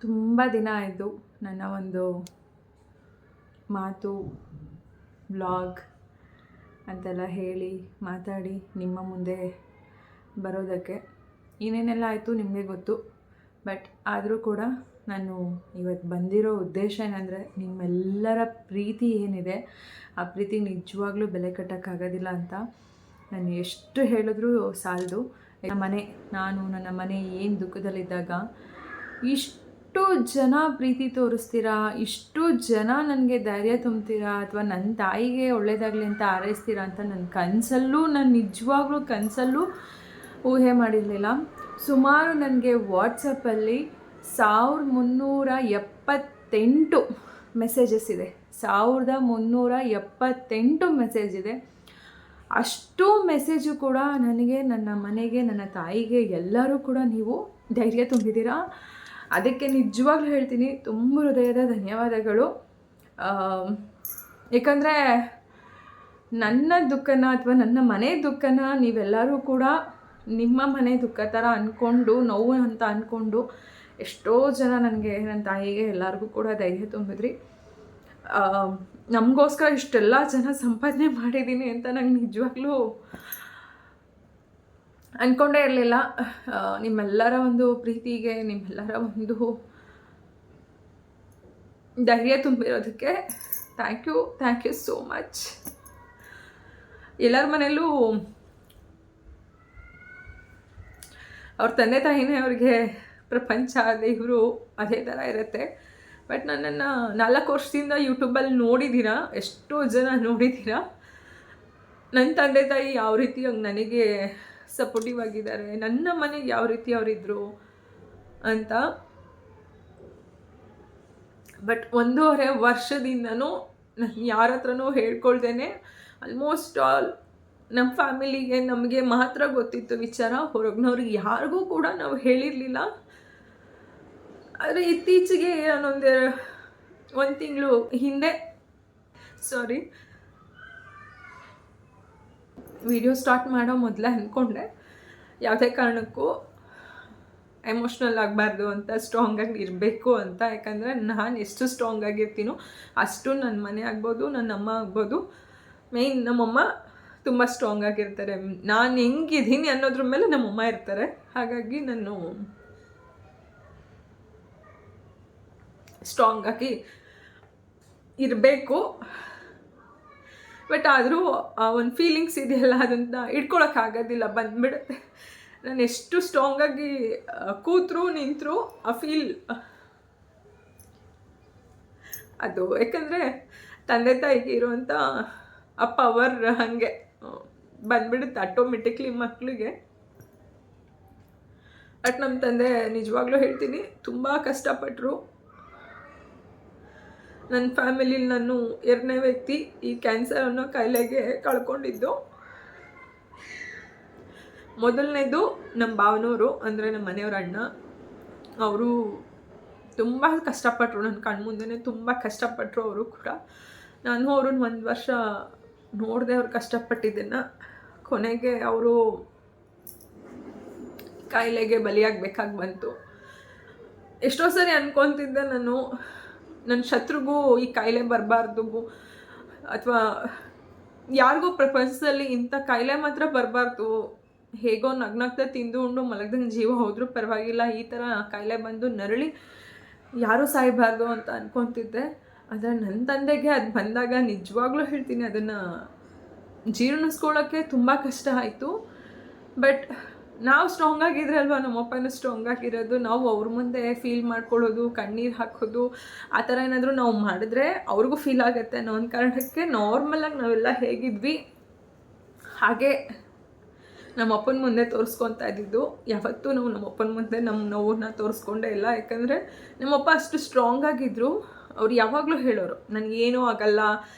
ತುಂಬ ದಿನ ಆಯಿತು ನನ್ನ ಒಂದು ಮಾತು ವ್ಲಾಗ್ ಅಂತೆಲ್ಲ ಹೇಳಿ ಮಾತಾಡಿ ನಿಮ್ಮ ಮುಂದೆ ಬರೋದಕ್ಕೆ. ಏನೇನೆಲ್ಲ ಆಯಿತು ನಿಮಗೆ ಗೊತ್ತು. ಬಟ್ ಆದರೂ ಕೂಡ ನಾನು ಇವತ್ತು ಬಂದಿರೋ ಉದ್ದೇಶ ಏನಂದರೆ, ನಿಮ್ಮೆಲ್ಲರ ಪ್ರೀತಿ ಏನಿದೆ ಆ ಪ್ರೀತಿ ನಿಜವಾಗ್ಲೂ ಬೆಲೆ ಕಟ್ಟೋಕ್ಕಾಗೋದಿಲ್ಲ ಅಂತ. ನಾನು ಎಷ್ಟು ಹೇಳಿದ್ರೂ ಸಾಲದು. ನನ್ನ ಮನೆ ಏನು ದುಃಖದಲ್ಲಿದ್ದಾಗ ಇಷ್ಟು ಜನ ಪ್ರೀತಿ ತೋರಿಸ್ತೀರಾ, ಇಷ್ಟು ಜನ ನನಗೆ ಧೈರ್ಯ ತುಂಬ್ತೀರಾ, ಅಥವಾ ನನ್ನ ತಾಯಿಗೆ ಒಳ್ಳೇದಾಗಲಿ ಅಂತ ಹಾರೈಸ್ತೀರಾ ಅಂತ ನಾನು ನಿಜವಾಗ್ಲೂ ಕನಸಲ್ಲೂ ಊಹೆ ಮಾಡಿರಲಿಲ್ಲ. ಸುಮಾರು ನನಗೆ ವಾಟ್ಸಪ್ಪಲ್ಲಿ 1378 ಮೆಸೇಜಸ್ ಇದೆ. 1378 ಮೆಸೇಜ್ ಇದೆ. ಅಷ್ಟು ಮೆಸೇಜು ಕೂಡ ನನಗೆ, ನನ್ನ ಮನೆಗೆ, ನನ್ನ ತಾಯಿಗೆ ಎಲ್ಲರೂ ಕೂಡ ನೀವು ಧೈರ್ಯ ತುಂಬಿದ್ದೀರಾ. ಅದಕ್ಕೆ ನಿಜವಾಗ್ಲೂ ಹೇಳ್ತೀನಿ, ತುಂಬ ಹೃದಯದ ಧನ್ಯವಾದಗಳು. ಏಕೆಂದರೆ ನನ್ನ ದುಃಖನ ಅಥವಾ ನನ್ನ ಮನೆ ದುಃಖನ ನೀವೆಲ್ಲರೂ ಕೂಡ ನಿಮ್ಮ ಮನೆ ದುಃಖ ಥರ ಅಂದ್ಕೊಂಡು, ನೋವು ಅಂತ ಅಂದ್ಕೊಂಡು ಎಷ್ಟೋ ಜನ ನನಗೆ, ನನ್ನ ತಾಯಿಗೆ ಎಲ್ಲರಿಗೂ ಕೂಡ ಧೈರ್ಯ ತುಂಬಿದ್ರಿ. ನಮಗೋಸ್ಕರ ಇಷ್ಟೆಲ್ಲ ಜನ ಸಂಪಾದನೆ ಮಾಡಿದ್ದೀನಿ ಅಂತ ನಂಗೆ ನಿಜವಾಗ್ಲೂ ಅಂದ್ಕೊಂಡೇ ಇರಲಿಲ್ಲ. ನಿಮ್ಮೆಲ್ಲರ ಒಂದು ಪ್ರೀತಿಗೆ, ನಿಮ್ಮೆಲ್ಲರ ಒಂದು ಧೈರ್ಯ ತುಂಬಿರೋದಕ್ಕೆ ಥ್ಯಾಂಕ್ ಯು ಸೋ ಮಚ್. ಎಲ್ಲರ ಮನೆಯಲ್ಲೂ ಅವ್ರ ತಂದೆ ತಾಯಿನೇ ಅವ್ರಿಗೆ ಪ್ರಪಂಚ, ದೇವರು ಅದೇ ಥರ ಇರುತ್ತೆ. ಬಟ್ ನನ್ನನ್ನು 4 ವರ್ಷದಿಂದ ಯೂಟ್ಯೂಬಲ್ಲಿ ನೋಡಿದ್ದೀರಾ, ಎಷ್ಟೋ ಜನ ನೋಡಿದ್ದೀರಾ. ನನ್ನ ತಂದೆ ತಾಯಿ ಯಾವ ರೀತಿ ನನಗೆ ಸಪೋರ್ಟಿವ್ ಆಗಿದ್ದಾರೆ, ನನ್ನ ಮನೆಗೆ ಯಾವ ರೀತಿ ಅವರಿದ್ದರು ಅಂತ. ಬಟ್ 1.5 ವರ್ಷದಿಂದನೂ ನಾನು ಯಾರ ಹತ್ರನೂ ಹೇಳ್ಕೊಳ್ದೇನೆ ಆಲ್ಮೋಸ್ಟ್ ಆಲ್ ನಮ್ಮ ಫ್ಯಾಮಿಲಿಗೆ, ನಮಗೆ ಮಾತ್ರ ಗೊತ್ತಿತ್ತು ವಿಚಾರ. ಹೊರಗಿನವ್ರಿಗೆ ಯಾರಿಗೂ ಕೂಡ ನಾವು ಹೇಳಿರಲಿಲ್ಲ. ಆದರೆ ಇತ್ತೀಚೆಗೆ ಒಂದು ತಿಂಗಳು ಹಿಂದೆ ವಿಡಿಯೋ ಸ್ಟಾರ್ಟ್ ಮಾಡೋ ಮೊದಲೇ ಅಂದ್ಕೊಂಡೆ, ಯಾವುದೇ ಕಾರಣಕ್ಕೂ ಎಮೋಷ್ನಲ್ ಆಗಬಾರ್ದು ಅಂತ, ಸ್ಟ್ರಾಂಗಾಗಿ ಇರಬೇಕು ಅಂತ. ಯಾಕಂದರೆ ನಾನು ಎಷ್ಟು ಸ್ಟ್ರಾಂಗ್ ಆಗಿರ್ತೀನೋ ಅಷ್ಟು ನನ್ನ ಮನೆ ಆಗ್ಬೋದು, ನನ್ನ ಅಮ್ಮ ಆಗ್ಬೋದು, ಮೇಯ್ನ್ ನಮ್ಮಮ್ಮ ತುಂಬ ಸ್ಟ್ರಾಂಗ್ ಆಗಿರ್ತಾರೆ. ನಾನು ಹೆಂಗಿದ್ದೀನಿ ಅನ್ನೋದ್ರ ಮೇಲೆ ನಮ್ಮಮ್ಮ ಇರ್ತಾರೆ. ಹಾಗಾಗಿ ನಾನು ಸ್ಟ್ರಾಂಗಾಗಿ ಇರಬೇಕು. ಬಟ್ ಆದರೂ ಆ ಒಂದು ಫೀಲಿಂಗ್ಸ್ ಇದೆಯಲ್ಲ, ಅದನ್ನು ಇಟ್ಕೊಳಕ್ಕಾಗೋದಿಲ್ಲ, ಬಂದ್ಬಿಡುತ್ತೆ. ನಾನು ಎಷ್ಟು ಸ್ಟ್ರಾಂಗಾಗಿ ಕೂತರು ನಿಂತರೂ ಆ ಫೀಲ್ ಅದು, ಯಾಕಂದರೆ ತಂದೆ ತಾಯಿಗೆ ಇರುವಂಥ ಆ ಪವರ್ ಹಾಗೆ ಬಂದ್ಬಿಡುತ್ತೆ ಆಟೋಮೆಟಿಕ್ಲಿ ಮಕ್ಕಳಿಗೆ. ಬಟ್ ನಮ್ಮ ತಂದೆ ನಿಜವಾಗ್ಲೂ ಹೇಳ್ತೀನಿ, ತುಂಬ ಕಷ್ಟಪಟ್ಟರು. ನನ್ನ ಫ್ಯಾಮಿಲಿಲಿ ನಾನು 2ನೇ ವ್ಯಕ್ತಿ ಈ ಕ್ಯಾನ್ಸರ್ ಅನ್ನೋ ಕಾಯಿಲೆಗೆ ಕಳ್ಕೊಂಡಿದ್ದು. ಮೊದಲನೇದು ನಮ್ಮ ಭಾವನವರು, ಅಂದರೆ ನಮ್ಮ ಮನೆಯವ್ರ ಅಣ್ಣ. ಅವರು ತುಂಬ ಕಷ್ಟಪಟ್ಟರು, ನನ್ನ ಕಣ್ಮುಂದೆ ತುಂಬ ಕಷ್ಟಪಟ್ಟರು ಅವರು ಕೂಡ. ನಾನು ಅವ್ರನ್ನ 1 ವರ್ಷ ನೋಡಿದೆ, ಅವ್ರು ಕಷ್ಟಪಟ್ಟಿದ್ದನ್ನು. ಕೊನೆಗೆ ಅವರು ಕಾಯಿಲೆಗೆ ಬಲಿಯಾಗಬೇಕಾಗಿ ಬಂತು. ಎಷ್ಟೋ ಸರಿ ಅಂದ್ಕೊತಿದ್ದೆ ನಾನು, ನನ್ನ ಶತ್ರುಗೂ ಈ ಕಾಯಿಲೆ ಬರಬಾರ್ದು, ಅಥವಾ ಯಾರಿಗೂ ಪ್ರಪಂಚದಲ್ಲಿ ಇಂಥ ಕಾಯಿಲೆ ಮಾತ್ರ ಬರಬಾರ್ದು, ಹೇಗೋ ನಗ್ನಗ್ತಾ ತಿಂದು ಉಂಡು ಮಲಗ್ದಂಗೆ ಜೀವ ಹೋದರೂ ಪರವಾಗಿಲ್ಲ, ಈ ಥರ ಕಾಯಿಲೆ ಬಂದು ನರಳಿ ಯಾರೂ ಸಾಯಬಾರ್ದು ಅಂತ ಅಂದ್ಕೊತಿದ್ದೆ. ಆದರೆ ನನ್ನ ತಂದೆಗೆ ಅದು ಬಂದಾಗ ನಿಜವಾಗ್ಲೂ ಹೇಳ್ತೀನಿ, ಅದನ್ನು ಜೀರ್ಣಿಸ್ಕೊಳ್ಳೋಕ್ಕೆ ತುಂಬ ಕಷ್ಟ ಆಯಿತು. ಬಟ್ ನಾವು ಸ್ಟ್ರಾಂಗ್ ಆಗಿದ್ರೆ ಅಲ್ವಾ ನಮ್ಮಪ್ಪನೂ ಸ್ಟ್ರಾಂಗ್ ಆಗಿರೋದು. ನಾವು ಅವ್ರ ಮುಂದೆ ಫೀಲ್ ಮಾಡ್ಕೊಳ್ಳೋದು, ಕಣ್ಣೀರು ಹಾಕೋದು, ಆ ಥರ ಏನಾದರೂ ನಾವು ಮಾಡಿದ್ರೆ ಅವ್ರಿಗೂ ಫೀಲ್ ಆಗುತ್ತೆ ಅನ್ನೋ ಒಂದು ಕಾರಣಕ್ಕೆ ನಾರ್ಮಲಾಗಿ ನಾವೆಲ್ಲ ಹೇಗಿದ್ವಿ ಹಾಗೆ ನಮ್ಮಪ್ಪನ ಮುಂದೆ ತೋರಿಸ್ಕೊತಾ ಇದ್ದಿದ್ದು. ಯಾವತ್ತೂ ನಾವು ನಮ್ಮಪ್ಪನ ಮುಂದೆ ನಮ್ಮ ನೋವನ್ನ ತೋರಿಸ್ಕೊಂಡೇ ಇಲ್ಲ. ಯಾಕಂದರೆ ನಮ್ಮಪ್ಪ ಅಷ್ಟು ಸ್ಟ್ರಾಂಗ್ ಆಗಿದ್ದರು. ಅವ್ರು ಯಾವಾಗಲೂ ಹೇಳೋರು, ನನಗೇನೂ ಆಗಲ್ಲ,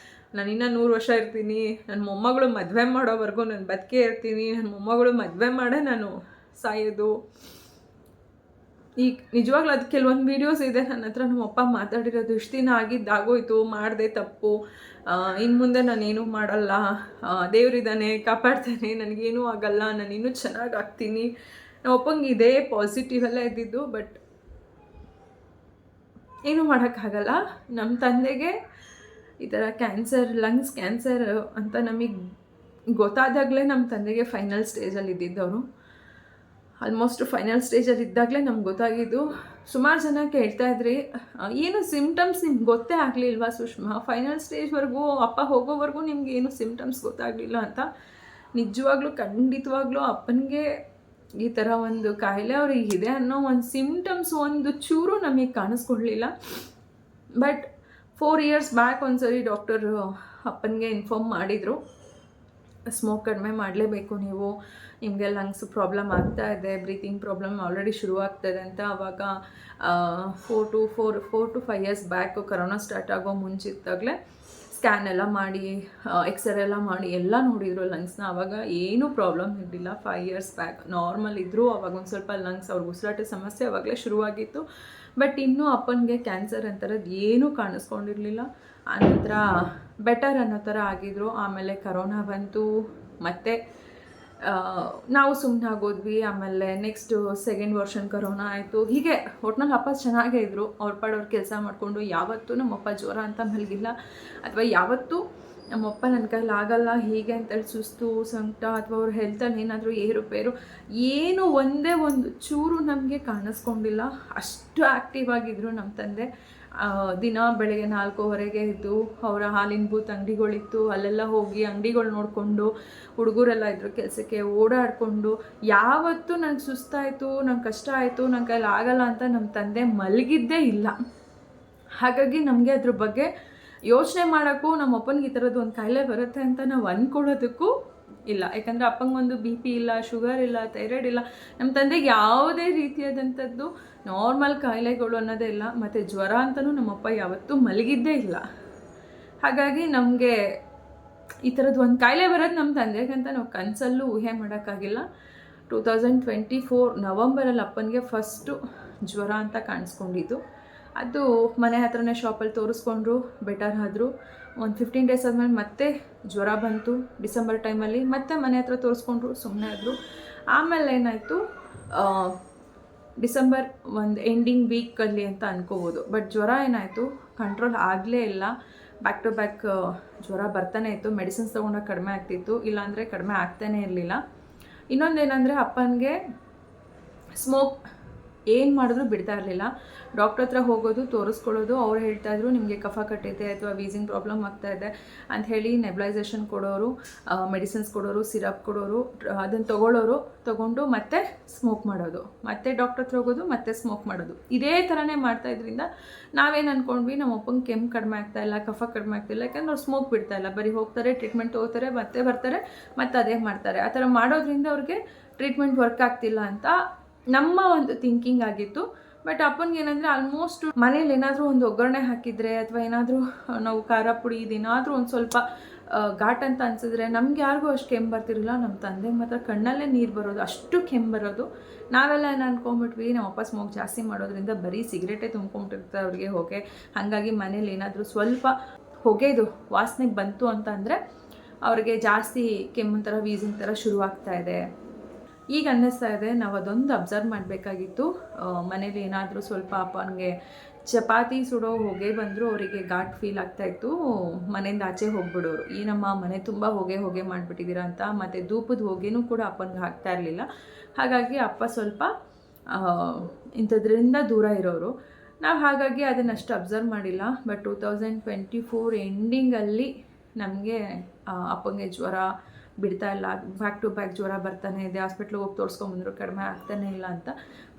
ನಾನು ಇನ್ನೂ 100 ವರ್ಷ ಇರ್ತೀನಿ, ನನ್ನ ಮೊಮ್ಮಗಳು ಮದುವೆ ಮಾಡೋವರೆಗೂ ನಾನು ಬದುಕೇ ಇರ್ತೀನಿ, ನನ್ನ ಮೊಮ್ಮಗಳು ಮದುವೆ ಮಾಡೇ ನಾನು ಸಾಯೋದು. ಈಗ ನಿಜವಾಗ್ಲೂ ಅದು ಕೆಲವೊಂದು ವೀಡಿಯೋಸ್ ಇದೆ ನನ್ನ ಹತ್ರ, ನಮ್ಮಪ್ಪ ಮಾತಾಡಿರೋದು. ಇಷ್ಟು ದಿನ ಆಗಿದ್ದಾಗೋಯ್ತು, ಮಾಡಿದೆ ತಪ್ಪು, ಇನ್ನು ಮುಂದೆ ನಾನೇನೂ ಮಾಡಲ್ಲ, ದೇವರಿದ್ದಾನೆ ಕಾಪಾಡ್ತಾನೆ, ನನಗೇನೂ ಆಗಲ್ಲ, ನಾನು ಇನ್ನೂ ಚೆನ್ನಾಗಿ ಆಗ್ತೀನಿ. ನಮ್ಮಪ್ಪಂಗೆ ಇದೇ ಪಾಸಿಟಿವ್ ಎಲ್ಲ ಇದ್ದಿದ್ದು. ಬಟ್ ಏನೂ ಮಾಡೋಕ್ಕಾಗಲ್ಲ. ನಮ್ಮ ತಂದೆಗೆ ಈ ಥರ ಕ್ಯಾನ್ಸರ್, ಲಂಗ್ಸ್ ಕ್ಯಾನ್ಸರ್ ಅಂತ ನಮಗೆ ಗೊತ್ತಾದಾಗಲೇ ನಮ್ಮ ತಂದೆಗೆ ಫೈನಲ್ ಸ್ಟೇಜಲ್ಲಿ ಇದ್ದಿದ್ದವರು. ಆಲ್ಮೋಸ್ಟ್ ಫೈನಲ್ ಸ್ಟೇಜಲ್ಲಿ ಇದ್ದಾಗಲೇ ನಮ್ಗೆ ಗೊತ್ತಾಗಿದ್ದು. ಸುಮಾರು ಜನ ಕೇಳ್ತಾಯಿದ್ರಿ, ಏನು ಸಿಮ್ಟಮ್ಸ್ ನಿಮ್ಗೆ ಗೊತ್ತೇ ಆಗಲಿಲ್ವಾ ಸುಷ್ಮಾ, ಫೈನಲ್ ಸ್ಟೇಜ್ವರೆಗೂ ಅಪ್ಪ ಹೋಗೋವರೆಗೂ ನಿಮ್ಗೆ ಏನು ಸಿಮ್ಟಮ್ಸ್ ಗೊತ್ತಾಗಲಿಲ್ಲ ಅಂತ. ನಿಜವಾಗ್ಲೂ ಖಂಡಿತವಾಗ್ಲೂ ಅಪ್ಪನಿಗೆ ಈ ಥರ ಒಂದು ಕಾಯಿಲೆ ಅವ್ರಿಗೆ ಇದೆ ಅನ್ನೋ ಒಂದು ಸಿಮ್ಟಮ್ಸ್ ಒಂದು ಚೂರು ನಮಗೆ ಕಾಣಿಸ್ಕೊಡ್ಲಿಲ್ಲ. ಬಟ್ 4 years ಬ್ಯಾಕ್ ಒಂದ್ಸರಿ ಡಾಕ್ಟರ್ ಅಪ್ಪನಿಗೆ ಇನ್ಫಾರ್ಮ್ ಮಾಡಿದರು, ಸ್ಮೋಕ್ ಕಡಿಮೆ ಮಾಡಲೇಬೇಕು ನೀವು, ನಿಮಗೆ ಲಂಗ್ಸ್ ಪ್ರಾಬ್ಲಮ್ ಆಗ್ತಾ ಇದೆ, ಬ್ರೀತಿಂಗ್ ಪ್ರಾಬ್ಲಮ್ ಆಲ್ರೆಡಿ ಶುರುವಾಗ್ತದೆ ಅಂತ. ಆವಾಗ 4 to 5 years back corona start ಆಗೋ ಮುಂಚಿದ್ದಾಗಲೇ ಸ್ಕ್ಯಾನ್ ಎಲ್ಲ ಮಾಡಿ, ಎಕ್ಸ್ರೇ ಎಲ್ಲ ಮಾಡಿ ಎಲ್ಲ ನೋಡಿದರು ಲಂಗ್ಸ್ನ. ಆವಾಗ ಏನೂ ಪ್ರಾಬ್ಲಮ್ ಇರಲಿಲ್ಲ. 5 years ಬ್ಯಾಕ್ ನಾರ್ಮಲ್ ಇದ್ದರು. ಆವಾಗ ಒಂದು ಸ್ವಲ್ಪ ಲಂಗ್ಸ್ ಅವ್ರಿಗೆ ಉಸಿರಾಟ ಸಮಸ್ಯೆ ಆವಾಗಲೇ ಶುರುವಾಗಿತ್ತು. ಬಟ್ ಇನ್ನೂ ಅಪ್ಪನಿಗೆ ಕ್ಯಾನ್ಸರ್ ಅಂಥರದ್ದು ಏನೂ ಕಾಣಿಸ್ಕೊಂಡಿರಲಿಲ್ಲ. ಆನಂತರ ಬೆಟರ್ ಅನ್ನೋ ಥರ ಆಗಿದ್ರು. ಆಮೇಲೆ ಕರೋನಾ ಬಂತು, ಮತ್ತು ನಾವು ಸುಮ್ಮನೆ ಆಗೋದ್ವಿ. ಆಮೇಲೆ ನೆಕ್ಸ್ಟು ಸೆಕೆಂಡ್ ವರ್ಷನ್ ಕರೋನಾ ಆಯಿತು. ಹೀಗೆ ಒಟ್ನಲ್ಲಿ ಅಪ್ಪ ಚೆನ್ನಾಗೇ ಇದ್ದರು, ಅವ್ರ ಪಾಡವ್ರು ಕೆಲಸ ಮಾಡಿಕೊಂಡು. ಯಾವತ್ತೂ ನಮ್ಮಪ್ಪ ಜ್ವರ ಅಂತ ಮಲಗಿಲ್ಲ, ಅಥವಾ ಯಾವತ್ತೂ ನಮ್ಮಪ್ಪ ನನ್ನ ಕೈಲಿ ಆಗಲ್ಲ ಹೀಗೆ ಅಂತೇಳಿ ಸುಸ್ತು ಸಂಕಟ ಅಥವಾ ಅವ್ರ ಹೆಲ್ತಲ್ಲಿ ಏನಾದರೂ ಏರುಪೇರು ಏನು ಒಂದೇ ಒಂದು ಚೂರು ನಮಗೆ ಕಾಣಿಸ್ಕೊಂಡಿಲ್ಲ. ಅಷ್ಟು ಆ್ಯಕ್ಟಿವ್ ಆಗಿದ್ದರು ನಮ್ಮ ತಂದೆ. ದಿನ ಬೆಳಗ್ಗೆ 4:15 ಎದ್ದು ಅವರ ಹಾಲಿನ ಬೂತ್ ಅಂಗಡಿಗಳಿತ್ತು, ಅಲ್ಲೆಲ್ಲ ಹೋಗಿ ಅಂಗಡಿಗಳು ನೋಡಿಕೊಂಡು, ಹುಡುಗರೆಲ್ಲ ಇದ್ದರು ಕೆಲಸಕ್ಕೆ ಓಡಾಡಿಕೊಂಡು, ಯಾವತ್ತೂ ನಂಗೆ ಸುಸ್ತಾಯಿತು, ನಂಗೆ ಕಷ್ಟ ಆಯಿತು, ನನ್ನ ಕೈಲಿ ಆಗಲ್ಲ ಅಂತ ನಮ್ಮ ತಂದೆ ಮಲಗಿದ್ದೇ ಇಲ್ಲ. ಹಾಗಾಗಿ ನಮಗೆ ಅದ್ರ ಬಗ್ಗೆ ಯೋಚನೆ ಮಾಡೋಕ್ಕೂ, ನಮ್ಮ ಅಪ್ಪನಿಗೆ ಈ ಥರದ್ದು ಒಂದು ಕಾಯಿಲೆ ಬರುತ್ತೆ ಅಂತ ನಾವು ಅಂದ್ಕೊಳ್ಳೋದಕ್ಕೂ ಇಲ್ಲ. ಯಾಕಂದರೆ ಅಪ್ಪಂಗೊಂದು BP ಇಲ್ಲ, ಶುಗರ್ ಇಲ್ಲ, ಥೈರಾಯ್ಡ್ ಇಲ್ಲ. ನಮ್ಮ ತಂದೆಗೆ ಯಾವುದೇ ರೀತಿಯಾದಂಥದ್ದು ನಾರ್ಮಲ್ ಕಾಯಿಲೆಗಳು ಅನ್ನೋದೇ ಇಲ್ಲ. ಮತ್ತು ಜ್ವರ ಅಂತಲೂ ನಮ್ಮಪ್ಪ ಯಾವತ್ತೂ ಮಲಗಿದ್ದೇ ಇಲ್ಲ. ಹಾಗಾಗಿ ನಮಗೆ ಈ ಥರದ್ದು ಒಂದು ಕಾಯಿಲೆ ಬರೋದು ನಮ್ಮ ತಂದೆಗಂತ ನಾವು ಕನಸಲ್ಲೂ ಊಹೆ ಮಾಡೋಕ್ಕಾಗಿಲ್ಲ. 2024 ನವಂಬರಲ್ಲಿ ಅಪ್ಪನಿಗೆ ಫಸ್ಟು ಜ್ವರ ಅಂತ ಕಾಣಿಸ್ಕೊಂಡಿದ್ದು. ಅದು ಮನೆ ಹತ್ರನೇ ಶಾಪಲ್ಲಿ ತೋರಿಸ್ಕೊಂಡ್ರು, ಬೆಟರ್ ಆದರು. ಒಂದು 15 days ಆದಮೇಲೆ ಮತ್ತೆ ಜ್ವರ ಬಂತು ಡಿಸೆಂಬರ್ ಟೈಮಲ್ಲಿ. ಮತ್ತೆ ಮನೆ ಹತ್ರ ತೋರಿಸ್ಕೊಂಡ್ರು, ಸುಮ್ಮನೆ ಆದರು. ಆಮೇಲೆ ಏನಾಯಿತು, ಡಿಸೆಂಬರ್ ಒಂದು ಎಂಡಿಂಗ್ ವೀಕಲ್ಲಿ ಅಂತ ಅನ್ಕೋಬೋದು. ಬಟ್ ಜ್ವರ ಏನಾಯಿತು, ಕಂಟ್ರೋಲ್ ಆಗಲೇ ಇಲ್ಲ. ಬ್ಯಾಕ್ ಟು ಬ್ಯಾಕ್ ಜ್ವರ ಬರ್ತಾನೆ ಇತ್ತು. ಮೆಡಿಸಿನ್ಸ್ ತೊಗೊಂಡಾಗ ಕಡಿಮೆ ಆಗ್ತಿತ್ತು, ಇಲ್ಲಾಂದರೆ ಕಡಿಮೆ ಆಗ್ತಾನೇ ಇರಲಿಲ್ಲ. ಇನ್ನೊಂದೇನೆಂದರೆ ಅಪ್ಪನಿಗೆ ಸ್ಮೋಕ್ ಏನು ಮಾಡಿದ್ರು ಬಿಡ್ತಾ ಇರಲಿಲ್ಲ. ಡಾಕ್ಟ್ರ್ ಹತ್ರ ಹೋಗೋದು, ತೋರಿಸ್ಕೊಳ್ಳೋದು. ಅವ್ರು ಹೇಳ್ತಾಯಿದ್ರು ನಿಮಗೆ ಕಫ ಕಟ್ಟಿದೆ ಅಥವಾ ವೀಸಿಂಗ್ ಪ್ರಾಬ್ಲಮ್ ಆಗ್ತಾಯಿದೆ ಅಂಥೇಳಿ ನೆಬ್ಲೈಸೇಷನ್ ಕೊಡೋರು, ಮೆಡಿಸಿನ್ಸ್ ಕೊಡೋರು, ಸಿರಪ್ ಕೊಡೋರು. ಅದನ್ನು ತೊಗೊಂಡು ಮತ್ತೆ ಸ್ಮೋಕ್ ಮಾಡೋದು, ಮತ್ತೆ ಡಾಕ್ಟ್ರ್ ಹತ್ರ ಹೋಗೋದು, ಮತ್ತೆ ಸ್ಮೋಕ್ ಮಾಡೋದು. ಇದೇ ಥರನೇ ಮಾಡ್ತಾಯಿದ್ರಿಂದ ನಾವೇನು ಅಂದ್ಕೊಂಡ್ವಿ, ನಮ್ಮ ಅಪ್ಪಂಗೆ ಕೆಮ್ಮು ಕಡಿಮೆ ಆಗ್ತಾಯಿಲ್ಲ, ಕಫ ಕಡಿಮೆ ಆಗ್ತಿಲ್ಲ. ಯಾಕಂದ್ರೆ ಅವ್ರು ಸ್ಮೋಕ್ ಬಿಡ್ತಾಯಿಲ್ಲ, ಬರೀ ಹೋಗ್ತಾರೆ, ಟ್ರೀಟ್ಮೆಂಟ್ ತೊಗೋತಾರೆ, ಮತ್ತೆ ಬರ್ತಾರೆ, ಮತ್ತೆ ಅದೇ ಮಾಡ್ತಾರೆ. ಆ ಥರ ಮಾಡೋದ್ರಿಂದ ಅವ್ರಿಗೆ ಟ್ರೀಟ್ಮೆಂಟ್ ವರ್ಕ್ ಆಗ್ತಿಲ್ಲ ಅಂತ ನಮ್ಮ ಒಂದು ಥಿಂಕಿಂಗ್ ಆಗಿತ್ತು. ಬಟ್ ಅಪ್ಪನಿಗೆ ಏನಂದರೆ ಆಲ್ಮೋಸ್ಟ್ ಮನೇಲಿ ಏನಾದರೂ ಒಂದು ಒಗ್ಗರಣೆ ಹಾಕಿದರೆ ಅಥವಾ ಏನಾದರೂ ನಾವು ಖಾರ ಪುಡಿ ಇದೇನಾದರೂ ಒಂದು ಸ್ವಲ್ಪ ಘಾಟ್ ಅಂತ ಅನಿಸಿದ್ರೆ ನಮ್ಗೆ ಯಾರಿಗೂ ಅಷ್ಟು ಕೆಮ್ಮು ಬರ್ತಿರಲಿಲ್ಲ. ನಮ್ಮ ತಂದೆ ಮಾತ್ರ ಕಣ್ಣಲ್ಲೇ ನೀರು ಬರೋದು, ಅಷ್ಟು ಕೆಮ್ಮು ಬರೋದು. ನಾವೆಲ್ಲ ಏನು ಅಂದ್ಕೊಂಡ್ಬಿಟ್ವಿ, ನಮ್ಮಪ್ಪ ಸ್ಮೋಕ್ ಜಾಸ್ತಿ ಮಾಡೋದ್ರಿಂದ ಬರೀ ಸಿಗರೇಟೇ ತುಂಬ್ಕೊಂಡಿರ್ತಾರೆ ಅವ್ರಿಗೆ ಹೊಗೆ. ಹಾಗಾಗಿ ಮನೇಲಿ ಏನಾದರೂ ಸ್ವಲ್ಪ ಹೊಗೆದು ವಾಸನೆಗೆ ಬಂತು ಅಂತ ಅಂದರೆ ಅವ್ರಿಗೆ ಜಾಸ್ತಿ ಕೆಮ್ಮು ಥರ ವೀಸಿಂಗ್ ಥರ ಶುರುವಾಗ್ತಾ ಇದೆ. ಈಗ ಅನ್ನಿಸ್ತಾ ಇದೆ ನಾವು ಅದೊಂದು ಅಬ್ಸರ್ವ್ ಮಾಡಬೇಕಾಗಿತ್ತು. ಮನೇಲಿ ಏನಾದರೂ ಸ್ವಲ್ಪ ಅಪ್ಪನಿಗೆ ಚಪಾತಿ ಸುಡೋ ಹೊಗೆ ಬಂದರೂ ಅವರಿಗೆ ಘಾಟ್ ಫೀಲ್ ಆಗ್ತಾಯಿತ್ತು. ಮನೆಯಿಂದ ಆಚೆ ಹೋಗ್ಬಿಡೋರು, ಏನಮ್ಮ ಮನೆ ತುಂಬ ಹೊಗೆ ಮಾಡಿಬಿಟ್ಟಿದ್ದೀರಾ ಅಂತ. ಮತ್ತು ಧೂಪದ ಹೊಗೆನೂ ಕೂಡ ಅಪ್ಪನಿಗೆ ಹಾಕ್ತಾ ಇರಲಿಲ್ಲ. ಹಾಗಾಗಿ ಅಪ್ಪ ಸ್ವಲ್ಪ ಇಂಥದ್ರಿಂದ ದೂರ ಇರೋರು. ನಾವು ಹಾಗಾಗಿ ಅದನ್ನಷ್ಟು ಅಬ್ಸರ್ವ್ ಮಾಡಿಲ್ಲ. ಬಟ್ 2024 ಎಂಡಿಂಗಲ್ಲಿ ನಮಗೆ ಅಪ್ಪಂಗೆ ಜ್ವರ ಬಿಡ್ತಾ ಇಲ್ಲ, ಬ್ಯಾಕ್ ಟು ಬ್ಯಾಕ್ ಜ್ವರ ಬರ್ತಾನೆ ಇದೆ. ಹಾಸ್ಪಿಟ್ಲಿಗೆ ಹೋಗಿ ತೋರಿಸ್ಕೊಂಬಂದ್ರು, ಕಡಿಮೆ ಆಗ್ತಾನೆ ಇಲ್ಲ ಅಂತ.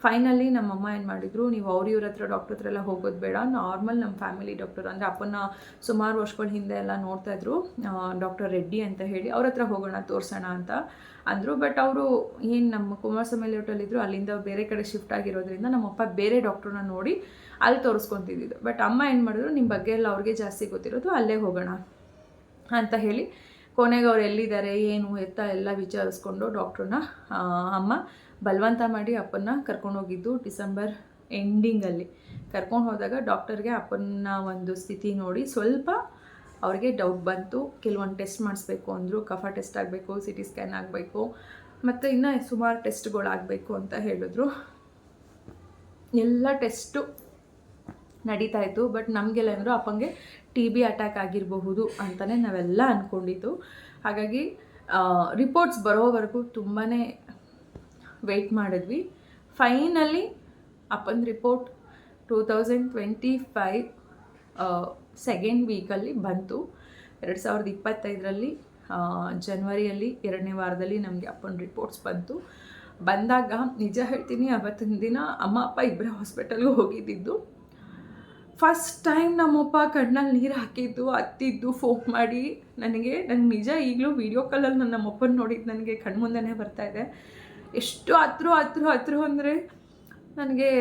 ಫೈನಲಿ ನಮ್ಮಮ್ಮ ಏನು ಮಾಡಿದರು, ನೀವು ಇವ್ರ ಹತ್ರ ಡಾಕ್ಟ್ರ್ ಹತ್ರ ಎಲ್ಲ ಹೋಗೋದು ಬೇಡ, ನಾರ್ಮಲ್ ನಮ್ಮ ಫ್ಯಾಮಿಲಿ ಡಾಕ್ಟರ್ ಅಂದರೆ ಅಪ್ಪನ ಸುಮಾರು ವರ್ಷಗಳ ಹಿಂದೆ ಎಲ್ಲ ನೋಡ್ತಾಯಿದ್ರು, ಡಾಕ್ಟರ್ ರೆಡ್ಡಿ ಅಂತ ಹೇಳಿ, ಅವ್ರ ಹತ್ರ ಹೋಗೋಣ ತೋರಿಸೋಣ ಅಂತ ಅಂದರು. ಬಟ್ ಅವರು ಏನು ನಮ್ಮ ಕುಮಾರಸ್ವಾಮಿ ಲೇಔಟಲ್ಲಿದ್ದರು, ಅಲ್ಲಿಂದ ಬೇರೆ ಕಡೆ ಶಿಫ್ಟ್ ಆಗಿರೋದ್ರಿಂದ ನಮ್ಮಪ್ಪ ಬೇರೆ ಡಾಕ್ಟ್ರನ್ನ ನೋಡಿ ಅಲ್ಲಿ ತೋರಿಸ್ಕೊತಿದ್ದು. ಬಟ್ ಅಮ್ಮ ಏನು ಮಾಡಿದ್ರು, ನಿಮ್ಮ ಬಗ್ಗೆ ಎಲ್ಲ ಅವ್ರಿಗೆ ಜಾಸ್ತಿ ಗೊತ್ತಿರೋದು, ಅಲ್ಲೇ ಹೋಗೋಣ ಅಂತ ಹೇಳಿ ಕೊನೆಗೆ ಅವ್ರು ಎಲ್ಲಿದ್ದಾರೆ ಏನು ಎತ್ತ ಎಲ್ಲ ವಿಚಾರಿಸ್ಕೊಂಡು ಡಾಕ್ಟ್ರನ್ನ ಅಮ್ಮ ಬಲವಂತ ಮಾಡಿ ಅಪ್ಪನ್ನ ಕರ್ಕೊಂಡೋಗಿದ್ದು. ಡಿಸೆಂಬರ್ ಎಂಡಿಂಗಲ್ಲಿ ಕರ್ಕೊಂಡು ಹೋದಾಗ ಡಾಕ್ಟರ್ಗೆ ಅಪ್ಪನ ಒಂದು ಸ್ಥಿತಿ ನೋಡಿ ಸ್ವಲ್ಪ ಅವ್ರಿಗೆ ಡೌಟ್ ಬಂತು. ಕೆಲವೊಂದು ಟೆಸ್ಟ್ ಮಾಡಿಸ್ಬೇಕು ಅಂದರು, ಕಫ ಟೆಸ್ಟ್ ಆಗಬೇಕು, CT ಸ್ಕ್ಯಾನ್ ಆಗಬೇಕು, ಮತ್ತು ಇನ್ನೂ ಸುಮಾರು ಟೆಸ್ಟ್ಗಳಾಗಬೇಕು ಅಂತ ಹೇಳಿದ್ರು. ಎಲ್ಲ ಟೆಸ್ಟು ನಡೀತಾ ಇತ್ತು. ಬಟ್ ನಮಗೆಲ್ಲ ಅಂದರು ಅಪ್ಪಂಗೆ TB ಅಟ್ಯಾಕ್ ಆಗಿರಬಹುದು ಅಂತಲೇ ನಾವೆಲ್ಲ ಅಂದ್ಕೊಂಡಿದ್ದು. ಹಾಗಾಗಿ ರಿಪೋರ್ಟ್ಸ್ ಬರೋವರೆಗೂ ತುಂಬಾ ವೆಯ್ಟ್ ಮಾಡಿದ್ವಿ. ಫೈನಲಿ ಅಪ್ಪನ ರಿಪೋರ್ಟ್ 2025 ಸೆಕೆಂಡ್ ವೀಕಲ್ಲಿ ಬಂತು. 2025ರಲ್ಲಿ ಜನವರಿಯಲ್ಲಿ 2ನೇ ವಾರದಲ್ಲಿ ನಮಗೆ ಅಪ್ಪನ ರಿಪೋರ್ಟ್ಸ್ ಬಂತು. ಬಂದಾಗ ನಿಜ ಹೇಳ್ತೀನಿ, ಅವತ್ತಿನ ದಿನ ಅಮ್ಮ ಅಪ್ಪ ಇಬ್ಬರೇ ಹಾಸ್ಪಿಟಲ್ಗೆ ಹೋಗಿದ್ದಿದ್ದು. ಫಸ್ಟ್ ಟೈಮ್ ನಮ್ಮಪ್ಪ ಕಣ್ಣಲ್ಲಿ ನೀರು ಹಾಕಿದ್ದು, ಅತ್ತಿದ್ದು, ಫೋನ್ ಮಾಡಿ ನನಗೆ ನಿಜ ಈಗಲೂ ವೀಡಿಯೋ ಕಾಲಲ್ಲಿ ನಾನು ನಮ್ಮಪ್ಪನ ನೋಡಿದ್ದು ನನಗೆ ಕಣ್ಮುಂದೆನೇ ಬರ್ತಾಯಿದೆ. ಎಷ್ಟು ಹತ್ರ ಅಂದರೆ ನನಗೆ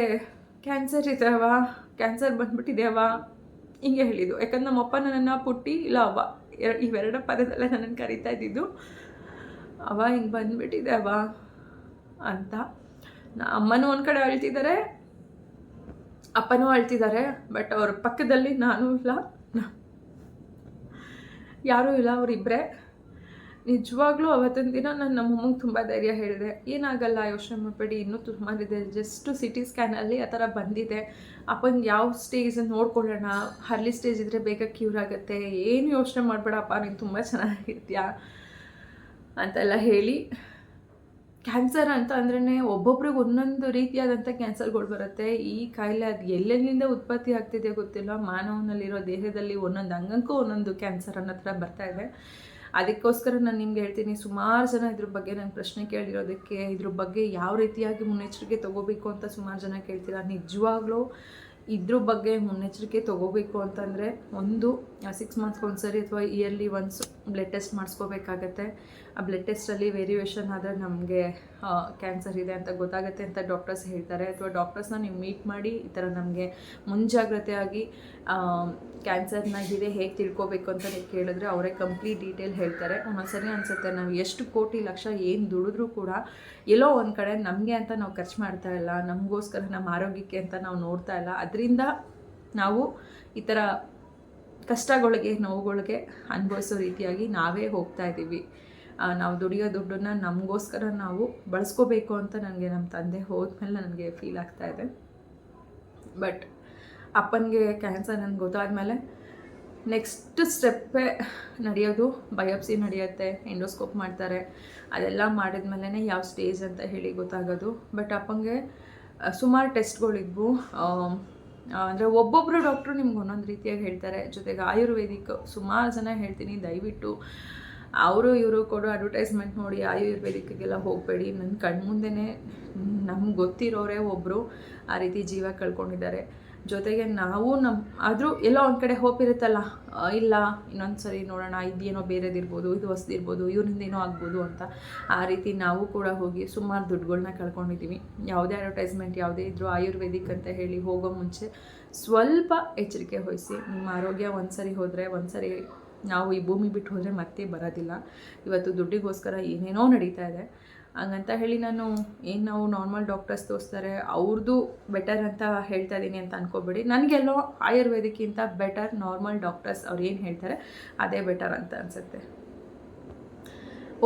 ಕ್ಯಾನ್ಸರ್ ಇದ್ದಾವ, ಕ್ಯಾನ್ಸರ್ ಬಂದ್ಬಿಟ್ಟಿದ್ಯಾವ ಹಿಂಗೆ ಹೇಳಿದ್ದು. ಯಾಕಂದ್ರೆ ನಮ್ಮಪ್ಪ ನನ್ನನ್ನು ಪುಟ್ಟಿ ಇಲ್ಲ ಅವ್ವ ಇವೆರಡು ಪದದಲ್ಲೇ ನನ್ನನ್ನು ಕರಿತಾ ಇದ್ದಿದ್ದು. ಅವ ಹಿಂಗೆ ಬಂದುಬಿಟ್ಟಿದೆ ಅವ ಅಂತ. ಅಮ್ಮನೂ ಒಂದು ಕಡೆ ಅಳ್ತಿದ್ದಾರೆ, ಅಪ್ಪನೂ ಅಳ್ತಿದ್ದಾರೆ. ಬಟ್ ಅವ್ರ ಪಕ್ಕದಲ್ಲಿ ನಾನು ಇಲ್ಲ, ಯಾರೂ ಇಲ್ಲ, ಅವರಿಬ್ಬರೇ. ನಿಜವಾಗ್ಲೂ ಅವತ್ತಿನ ದಿನ ನಾನು ನಮ್ಮಮ್ಮಗೆ ತುಂಬ ಧೈರ್ಯ ಹೇಳಿದೆ, ಏನಾಗಲ್ಲ, ಯೋಚನೆ ಮಾಡಬೇಡಿ, ಇನ್ನೂ ತುಂಬ ಇದೆ, ಜಸ್ಟು CT ಸ್ಕ್ಯಾನಲ್ಲಿ ಆ ಥರ ಬಂದಿದೆ, ಅಪ್ಪನಿಗೆ ಯಾವ ಸ್ಟೇಜ್ ನೋಡ್ಕೊಳ್ಳೋಣ, ಅರ್ಲಿ ಸ್ಟೇಜ್ ಇದ್ದರೆ ಬೇಗ ಕ್ಯೂರ್ ಆಗುತ್ತೆ, ಏನು ಯೋಚನೆ ಮಾಡಬೇಡಪ್ಪ, ನೀನು ತುಂಬ ಚೆನ್ನಾಗಿರ್ತೀಯಾ ಅಂತೆಲ್ಲ ಹೇಳಿ. ಕ್ಯಾನ್ಸರ್ ಅಂತ ಅಂದ್ರೇ ಒಬ್ಬೊಬ್ರಿಗೆ ಒಂದೊಂದು ರೀತಿಯಾದಂಥ ಕ್ಯಾನ್ಸರ್ಗಳು ಬರುತ್ತೆ. ಈ ಕಾಯಿಲೆ ಅದು ಎಲ್ಲೆಲ್ಲಿಂದ ಉತ್ಪತ್ತಿ ಆಗ್ತಿದೆ ಗೊತ್ತಿಲ್ಲ, ಮಾನವನಲ್ಲಿರೋ ದೇಹದಲ್ಲಿ ಒಂದೊಂದು ಅಂಗಕ್ಕೂ ಒಂದೊಂದು ಕ್ಯಾನ್ಸರ್ ಅನ್ನೋ ಥರ ಬರ್ತಾಯಿದೆ. ಅದಕ್ಕೋಸ್ಕರ ನಾನು ನಿಮ್ಗೆ ಹೇಳ್ತೀನಿ, ಸುಮಾರು ಜನ ಇದ್ರ ಬಗ್ಗೆ ನಂಗೆ ಪ್ರಶ್ನೆ ಕೇಳಿರೋದಕ್ಕೆ, ಇದ್ರ ಬಗ್ಗೆ ಯಾವ ರೀತಿಯಾಗಿ ಮುನ್ನೆಚ್ಚರಿಕೆ ತೊಗೋಬೇಕು ಅಂತ ಸುಮಾರು ಜನ ಕೇಳ್ತೀರಾ. ನಿಜವಾಗ್ಲೂ ಇದ್ರ ಬಗ್ಗೆ ಮುನ್ನೆಚ್ಚರಿಕೆ ತೊಗೋಬೇಕು ಅಂತಂದರೆ, ಒಂದು 6 ಮಂತ್ಸ್ಗೆ ಒಂದ್ಸರಿ ಅಥವಾ ಇಯರ್ಲಿ ಒನ್ಸ್ ಬ್ಲಡ್ ಟೆಸ್ಟ್ ಮಾಡಿಸ್ಕೋಬೇಕಾಗತ್ತೆ. ಆ ಬ್ಲಡ್ ಟೆಸ್ಟಲ್ಲಿ ವೇರಿಯೇಷನ್ ಆದರೆ ನಮಗೆ ಕ್ಯಾನ್ಸರ್ ಇದೆ ಅಂತ ಗೊತ್ತಾಗುತ್ತೆ ಅಂತ ಡಾಕ್ಟರ್ಸ್ ಹೇಳ್ತಾರೆ. ಅಥವಾ ಡಾಕ್ಟರ್ಸ್ನ ನೀವು ಮೀಟ್ ಮಾಡಿ ಈ ಥರ ನಮಗೆ ಮುಂಜಾಗ್ರತೆಯಾಗಿ ಕ್ಯಾನ್ಸರ್ನಾಗಿದೆ ಹೇಗೆ ತಿಳ್ಕೊಬೇಕು ಅಂತ ನೀವು ಕೇಳಿದ್ರೆ ಅವರೇ ಕಂಪ್ಲೀಟ್ ಡೀಟೇಲ್ ಹೇಳ್ತಾರೆ. ಒಂದೊಂದ್ಸರಿ ಅನಿಸುತ್ತೆ ನಾವು ಎಷ್ಟು ಕೋಟಿ ಲಕ್ಷ ಏನು ದುಡಿದ್ರೂ ಕೂಡ ಎಲ್ಲೋ ಒಂದು ಕಡೆ ನಮಗೆ ಅಂತ ನಾವು ಖರ್ಚು ಮಾಡ್ತಾ ಇಲ್ಲ, ನಮಗೋಸ್ಕರ ನಮ್ಮ ಆರೋಗ್ಯಕ್ಕೆ ಅಂತ ನಾವು ನೋಡ್ತಾ ಇಲ್ಲ. ಅದರಿಂದ ನಾವು ಈ ಥರ ಕಷ್ಟಗಳಿಗೆ, ನೋವುಗಳಿಗೆ ಅನುಭವಿಸೋ ರೀತಿಯಾಗಿ ನಾವೇ ಹೋಗ್ತಾ ಇದ್ದೀವಿ. ನಾವು ದುಡಿಯೋ ದುಡ್ಡನ್ನು ನಮಗೋಸ್ಕರ ನಾವು ಬಳಸ್ಕೋಬೇಕು ಅಂತ ನನಗೆ ನಮ್ಮ ತಂದೆ ಹೋದ್ಮೇಲೆ ನನಗೆ ಫೀಲ್ ಆಗ್ತಾ ಇದೆ. ಬಟ್ ಅಪ್ಪನಿಗೆ ಕ್ಯಾನ್ಸರ್ ನನಗೆ ಗೊತ್ತಾದಮೇಲೆ ನೆಕ್ಸ್ಟ್ ಸ್ಟೆಪ್ಪೇ ನಡೆಯೋದು ಬಯೋಪ್ಸಿ ನಡೆಯುತ್ತೆ, ಎಂಡೋಸ್ಕೋಪ್ ಮಾಡ್ತಾರೆ. ಅದೆಲ್ಲ ಮಾಡಿದ್ಮೇಲೆ ಯಾವ ಸ್ಟೇಜ್ ಅಂತ ಹೇಳಿ ಗೊತ್ತಾಗೋದು. ಬಟ್ ಅಪ್ಪಂಗೆ ಸುಮಾರು ಟೆಸ್ಟ್ಗಳಿದ್ವು. ಅಂದರೆ ಒಬ್ಬೊಬ್ಬರು ಡಾಕ್ಟ್ರು ನಿಮ್ಗೆ ಒಂದೊಂದು ರೀತಿಯಾಗಿ ಹೇಳ್ತಾರೆ. ಜೊತೆಗೆ ಆಯುರ್ವೇದಿಕ್ ಸುಮಾರು ಜನ ಹೇಳ್ತೀನಿ, ದಯವಿಟ್ಟು ಅವರು ಇವರು ಕೊಡೋ ಅಡ್ವರ್ಟೈಸ್ಮೆಂಟ್ ನೋಡಿ ಆಯುರ್ವೇದಿಕ್ಗೆಲ್ಲ ಹೋಗಬೇಡಿ. ನನ್ನ ಕಣ್ಮುಂದೆನೇ ನಮ್ಗೆ ಗೊತ್ತಿರೋರೇ ಒಬ್ಬರು ಆ ರೀತಿ ಜೀವ ಕಳ್ಕೊಂಡಿದ್ದಾರೆ. ಜೊತೆಗೆ ನಾವು ಆದರೂ ಎಲ್ಲೋ ಒಂದು ಕಡೆ ಹೋಪ್ ಇರುತ್ತಲ್ಲ, ಇಲ್ಲ ಇನ್ನೊಂದು ಸರಿ ನೋಡೋಣ, ಇದೇನೋ ಬೇರೆದಿರ್ಬೋದು, ಇದು ಹೊಸದಿರ್ಬೋದು, ಇವರಿಂದ ಏನೋ ಆಗ್ಬೋದು ಅಂತ. ಆ ರೀತಿ ನಾವು ಕೂಡ ಹೋಗಿ ಸುಮಾರು ದುಡ್ಡುಗಳನ್ನ ಕಳ್ಕೊಂಡಿದ್ದೀವಿ. ಯಾವುದೇ ಅಡ್ವರ್ಟೈಸ್ಮೆಂಟ್ ಯಾವುದೇ ಇದ್ದರೂ ಆಯುರ್ವೇದಿಕ್ ಅಂತ ಹೇಳಿ ಹೋಗೋ ಮುಂಚೆ ಸ್ವಲ್ಪ ಎಚ್ಚರಿಕೆ ವಹಿಸಿ. ನಿಮ್ಮ ಆರೋಗ್ಯ ಒಂದು ಸರಿ ಹೋದರೆ, ಒಂದು ಸರಿ ನಾವು ಈ ಭೂಮಿ ಬಿಟ್ಟು ಹೋದರೆ ಮತ್ತೆ ಬರೋದಿಲ್ಲ. ಇವತ್ತು ದುಡ್ಡಿಗೋಸ್ಕರ ಏನೇನೋ ನಡೀತಾ ಇದೆ. ಹಂಗಂತ ಹೇಳಿ ನಾವು ನಾರ್ಮಲ್ ಡಾಕ್ಟರ್ಸ್ ತೋರಿಸ್ತಾರೆ ಅವ್ರದ್ದು ಬೆಟರ್ ಅಂತ ಹೇಳ್ತಾ ಇದ್ದೀನಿ ಅಂತ ಅಂದ್ಕೋಬೇಡಿ. ನನಗೆಲ್ಲೋ ಆಯುರ್ವೇದಿಕ್ಕಿಂತ ಬೆಟರ್ ನಾರ್ಮಲ್ ಡಾಕ್ಟರ್ಸ್ ಅವ್ರು ಏನು ಹೇಳ್ತಾರೆ ಅದೇ ಬೆಟರ್ ಅಂತ ಅನಿಸುತ್ತೆ.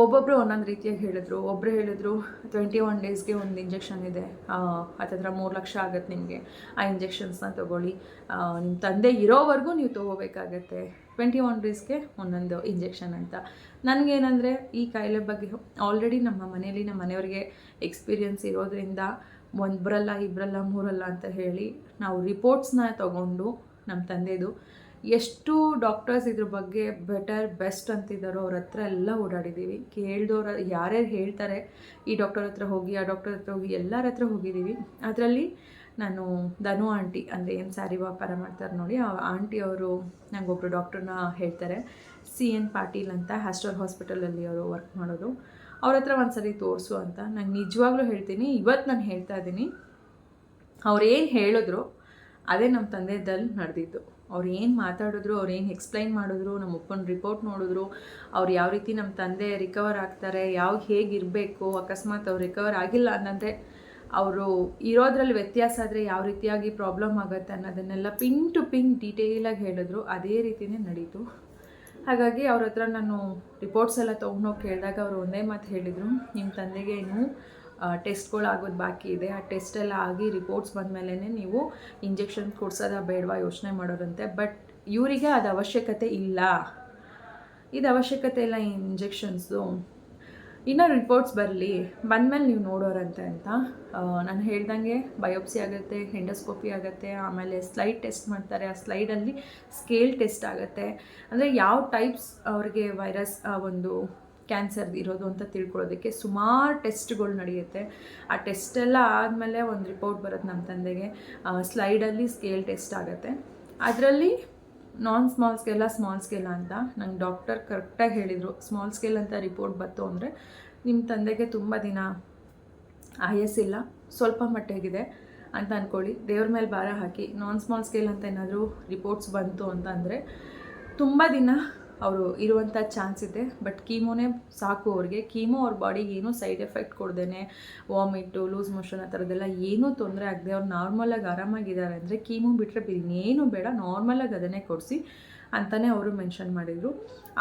ಒಬ್ಬೊಬ್ಬರು ಒಂದೊಂದು ರೀತಿಯಾಗಿ ಹೇಳಿದ್ರು. ಒಬ್ಬರು ಹೇಳಿದ್ರು 21 ಡೇಸ್ಗೆ ಒಂದು ಇಂಜೆಕ್ಷನ್ ಇದೆ, ಹತ್ತಿರ 3 ಲಕ್ಷ ಆಗುತ್ತೆ ನಿಮಗೆ, ಆ ಇಂಜೆಕ್ಷನ್ಸ್ನ ತೊಗೊಳ್ಳಿ, ನಿಮ್ಮ ತಂದೆ ಇರೋವರೆಗೂ ನೀವು ತೊಗೋಬೇಕಾಗತ್ತೆ, 21 ಡೇಸ್ಗೆ ಒಂದೊಂದು ಇಂಜೆಕ್ಷನ್ ಅಂತ. ನನಗೇನೆಂದರೆ ಈ ಕಾಯಿಲೆ ಬಗ್ಗೆ ಆಲ್ರೆಡಿ ನಮ್ಮ ಮನೆಯಲ್ಲಿ ನಮ್ಮ ಮನೆಯವ್ರಿಗೆ ಎಕ್ಸ್ಪೀರಿಯನ್ಸ್ ಇರೋದ್ರಿಂದ ಒಬ್ಬರಲ್ಲ ಇಬ್ಬರಲ್ಲ ಮೂರಲ್ಲ ಅಂತ ಹೇಳಿ ನಾವು ರಿಪೋರ್ಟ್ಸ್ನ ತೊಗೊಂಡು ನಮ್ಮ ತಂದೆದು ಎಷ್ಟು ಡಾಕ್ಟರ್ಸ್ ಇದ್ರ ಬಗ್ಗೆ ಬೆಟರ್ ಬೆಸ್ಟ್ ಅಂತಿದ್ದಾರೋ ಅವ್ರ ಹತ್ರ ಎಲ್ಲ ಓಡಾಡಿದ್ದೀವಿ. ಕೇಳಿದವ್ರು ಯಾರ್ಯಾರು ಹೇಳ್ತಾರೆ ಈ ಡಾಕ್ಟರ್ ಹತ್ರ ಹೋಗಿ, ಆ ಡಾಕ್ಟರ್ ಹತ್ರ ಹೋಗಿ, ಎಲ್ಲರ ಹತ್ರ ಹೋಗಿದ್ದೀವಿ. ಅದರಲ್ಲಿ ನಾನು ಧನು ಆಂಟಿ ಅಂದರೆ ಏನು ಸ್ಯಾರಿ ವ್ಯಾಪಾರ ಮಾಡ್ತಾರೆ ನೋಡಿ, ಆ ಆಂಟಿಯವರು ನನಗೊಬ್ಬರು ಡಾಕ್ಟ್ರನ್ನ ಹೇಳ್ತಾರೆ, CN ಪಾಟೀಲ್ ಅಂತ ಹ್ಯಾಸ್ಟರ್ ಹಾಸ್ಪಿಟಲಲ್ಲಿ ಅವರು ವರ್ಕ್ ಮಾಡೋದು. ಅವ್ರ ಹತ್ರ ಒಂದು ಸರಿ ತೋರಿಸು ಅಂತ. ನಾನು ನಿಜವಾಗ್ಲೂ ಹೇಳ್ತೀನಿ, ಇವತ್ತು ನಾನು ಹೇಳ್ತಾ ಇದ್ದೀನಿ, ಅವ್ರೇನು ಹೇಳಿದ್ರು ಅದೇ ನಮ್ಮ ತಂದೆದಲ್ಲಿ ನಡೆದಿದ್ದು. ಅವ್ರು ಏನು ಮಾತಾಡಿದ್ರು, ಅವ್ರು ಏನು ಎಕ್ಸ್ಪ್ಲೈನ್ ಮಾಡಿದ್ರು, ನಮ್ಮ ಅಪ್ಪನ ರಿಪೋರ್ಟ್ ನೋಡಿದ್ರು, ಅವ್ರು ಯಾವ ರೀತಿ ನಮ್ಮ ತಂದೆ ರಿಕವರ್ ಆಗ್ತಾರೆ, ಹೇಗಿರಬೇಕು, ಅಕಸ್ಮಾತ್ ಅವ್ರು ರಿಕವರ್ ಆಗಿಲ್ಲ ಅನ್ನೋದೇ ಅವರು ಇರೋದ್ರಲ್ಲಿ ವ್ಯತ್ಯಾಸ ಆದರೆ ಯಾವ ರೀತಿಯಾಗಿ ಪ್ರಾಬ್ಲಮ್ ಆಗುತ್ತೆ ಅನ್ನೋದನ್ನೆಲ್ಲ ಪಿನ್ ಟು ಪಿನ್ ಡೀಟೇಲಾಗಿ ಹೇಳಿದ್ರು. ಅದೇ ರೀತಿಯೇ ನಡೀತು. ಹಾಗಾಗಿ ಅವ್ರ ಹತ್ರ ನಾನು ರಿಪೋರ್ಟ್ಸ್ ಎಲ್ಲ ತೊಗೊಂಡೋಗಿ ಕೇಳಿದಾಗ ಅವರು ಒಂದೇ ಮಾತು ಹೇಳಿದರು, ನಿಮ್ಮ ತಂದೆಗೆ ಇನ್ನೂ ಟೆಸ್ಟ್ಗಳಾಗೋದು ಬಾಕಿ ಇದೆ. ಆ ಟೆಸ್ಟೆಲ್ಲ ಆಗಿ ರಿಪೋರ್ಟ್ಸ್ ಬಂದಮೇಲೆ ನೀವು ಇಂಜೆಕ್ಷನ್ ಕೊಡ್ಸೋದ ಬೇಡವಾ ಯೋಚನೆ ಮಾಡೋರಂತೆ. ಬಟ್ ಇವರಿಗೆ ಅದು ಅವಶ್ಯಕತೆ ಇಲ್ಲ, ಇದು ಅವಶ್ಯಕತೆ ಇಲ್ಲ ಈ ಇಂಜೆಕ್ಷನ್ಸು. ಇನ್ನೂ ರಿಪೋರ್ಟ್ಸ್ ಬರಲಿ, ಬಂದಮೇಲೆ ನೀವು ನೋಡೋರಂತೆ ಅಂತ. ನಾನು ಹೇಳ್ದಂಗೆ ಬಯೋಪ್ಸಿ ಆಗುತ್ತೆ, ಎಂಡೋಸ್ಕೋಪಿ ಆಗುತ್ತೆ, ಆಮೇಲೆ ಸ್ಲೈಡ್ ಟೆಸ್ಟ್ ಮಾಡ್ತಾರೆ. ಆ ಸ್ಲೈಡಲ್ಲಿ ಸ್ಕೇಲ್ ಟೆಸ್ಟ್ ಆಗುತ್ತೆ. ಅಂದರೆ ಯಾವ ಟೈಪ್ಸ್ ಅವ್ರಿಗೆ ವೈರಸ್ ಒಂದು ಕ್ಯಾನ್ಸರ್ ಇರೋದು ಅಂತ ತಿಳ್ಕೊಳ್ಳೋದಕ್ಕೆ ಸುಮಾರು ಟೆಸ್ಟ್ಗಳು ನಡೆಯುತ್ತೆ. ಆ ಟೆಸ್ಟೆಲ್ಲ ಆದಮೇಲೆ ಒಂದು ರಿಪೋರ್ಟ್ ಬರುತ್ತೆ ನಮ್ಮ ತಂದೆಗೆ. ಸ್ಲೈಡಲ್ಲಿ ಸ್ಕೇಲ್ ಟೆಸ್ಟ್ ಆಗುತ್ತೆ. ಅದರಲ್ಲಿ ನಾನ್ ಸ್ಮಾಲ್ ಸ್ಕೇಲ ಅಂತ ನಂಗೆ ಡಾಕ್ಟರ್ ಕರೆಕ್ಟಾಗಿ ಹೇಳಿದರು. ಸ್ಮಾಲ್ ಸ್ಕೇಲ್ ಅಂತ ರಿಪೋರ್ಟ್ ಬಂತು ಅಂದರೆ ನಿಮ್ಮ ತಂದೆಗೆ ತುಂಬ ದಿನ ಆಯಸ್ಸಿಲ್ಲ, ಸ್ವಲ್ಪ ಮಟ್ಟಿಗಿದೆ ಅಂತ ಅಂದ್ಕೊಳ್ಳಿ. ದೇವ್ರ ಮೇಲೆ ಭಾರ ಹಾಕಿ ನಾನ್ ಸ್ಮಾಲ್ ಸ್ಕೇಲ್ ಅಂತ ಏನಾದರೂ ರಿಪೋರ್ಟ್ಸ್ ಬಂತು ಅಂತ ಅಂದರೆ ತುಂಬ ದಿನ ಅವರು ಇರುವಂಥ ಚಾನ್ಸ್ ಇದೆ. ಬಟ್ ಕೀಮೋನೇ ಸಾಕು ಅವ್ರಿಗೆ. ಕೀಮೋ ಅವ್ರ ಬಾಡಿಗೆ ಏನೂ ಸೈಡ್ ಎಫೆಕ್ಟ್ ಕೊಡ್ದೇ, ವಾಮಿಟು, ಲೂಸ್ ಮೋಷನ್ ಆ ಥರದ್ದೆಲ್ಲ ಏನೂ ತೊಂದರೆ ಆಗದೆ ಅವ್ರು ನಾರ್ಮಲಾಗಿ ಆರಾಮಾಗಿದ್ದಾರೆ ಅಂದರೆ ಕೀಮೋ ಬಿಟ್ಟರೆ ಇನ್ನೇನು ಬೇಡ, ನಾರ್ಮಲಾಗಿ ಅದನ್ನೇ ಕೊಡಿಸಿ ಅಂತಲೇ ಅವರು ಮೆನ್ಷನ್ ಮಾಡಿದರು.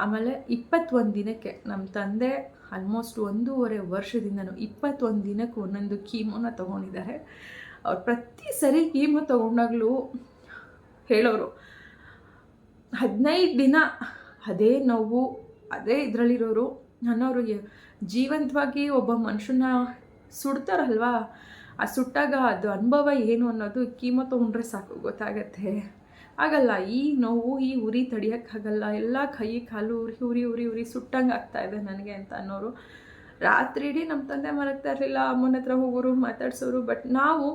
ಆಮೇಲೆ 21 ದಿನಕ್ಕೆ ನಮ್ಮ ತಂದೆ ಆಲ್ಮೋಸ್ಟ್ 1.5 ವರ್ಷದಿಂದನೂ 21 ದಿನಕ್ಕೆ ಒಂದೊಂದು ಕೀಮೋನ ತೊಗೊಂಡಿದ್ದಾರೆ. ಅವ್ರು ಪ್ರತಿ ಸರಿ ಕೀಮೋ ತೊಗೊಂಡಾಗಲೂ ಹೇಳೋರು 15 ದಿನ ಅದೇ ನೋವು ಅದೇ ಇದರಲ್ಲಿರೋರು. ನನ್ನವರು ಜೀವಂತವಾಗಿ ಒಬ್ಬ ಮನುಷ್ಯನ ಸುಡ್ತಾರಲ್ವ, ಆ ಸುಟ್ಟಾಗ ಅದು ಅನುಭವ ಏನು ಅನ್ನೋದು ಕೀಮೋ ತೊಗೊಂಡ್ರೆ ಸಾಕು ಗೊತ್ತಾಗತ್ತೆ. ಆಗಲ್ಲ, ಈ ನೋವು ಈ ಉರಿ ತಡಿಯೋಕ್ಕಾಗಲ್ಲ, ಎಲ್ಲ ಕೈ ಕಾಲು ಉರಿ ಸುಟ್ಟಂಗೆ ಆಗ್ತಾಯಿದೆ ನನಗೆ ಅಂತ ಅನ್ನೋರು. ರಾತ್ರಿ ಇಡೀ ನಮ್ಮ ತಂದೆ ಮಲಗ್ತಾ ಇರಲಿಲ್ಲ, ಅಮ್ಮನ ಹತ್ರ ಹೋಗೋರು, ಮಾತಾಡ್ಸೋರು. ಬಟ್ ನಾವು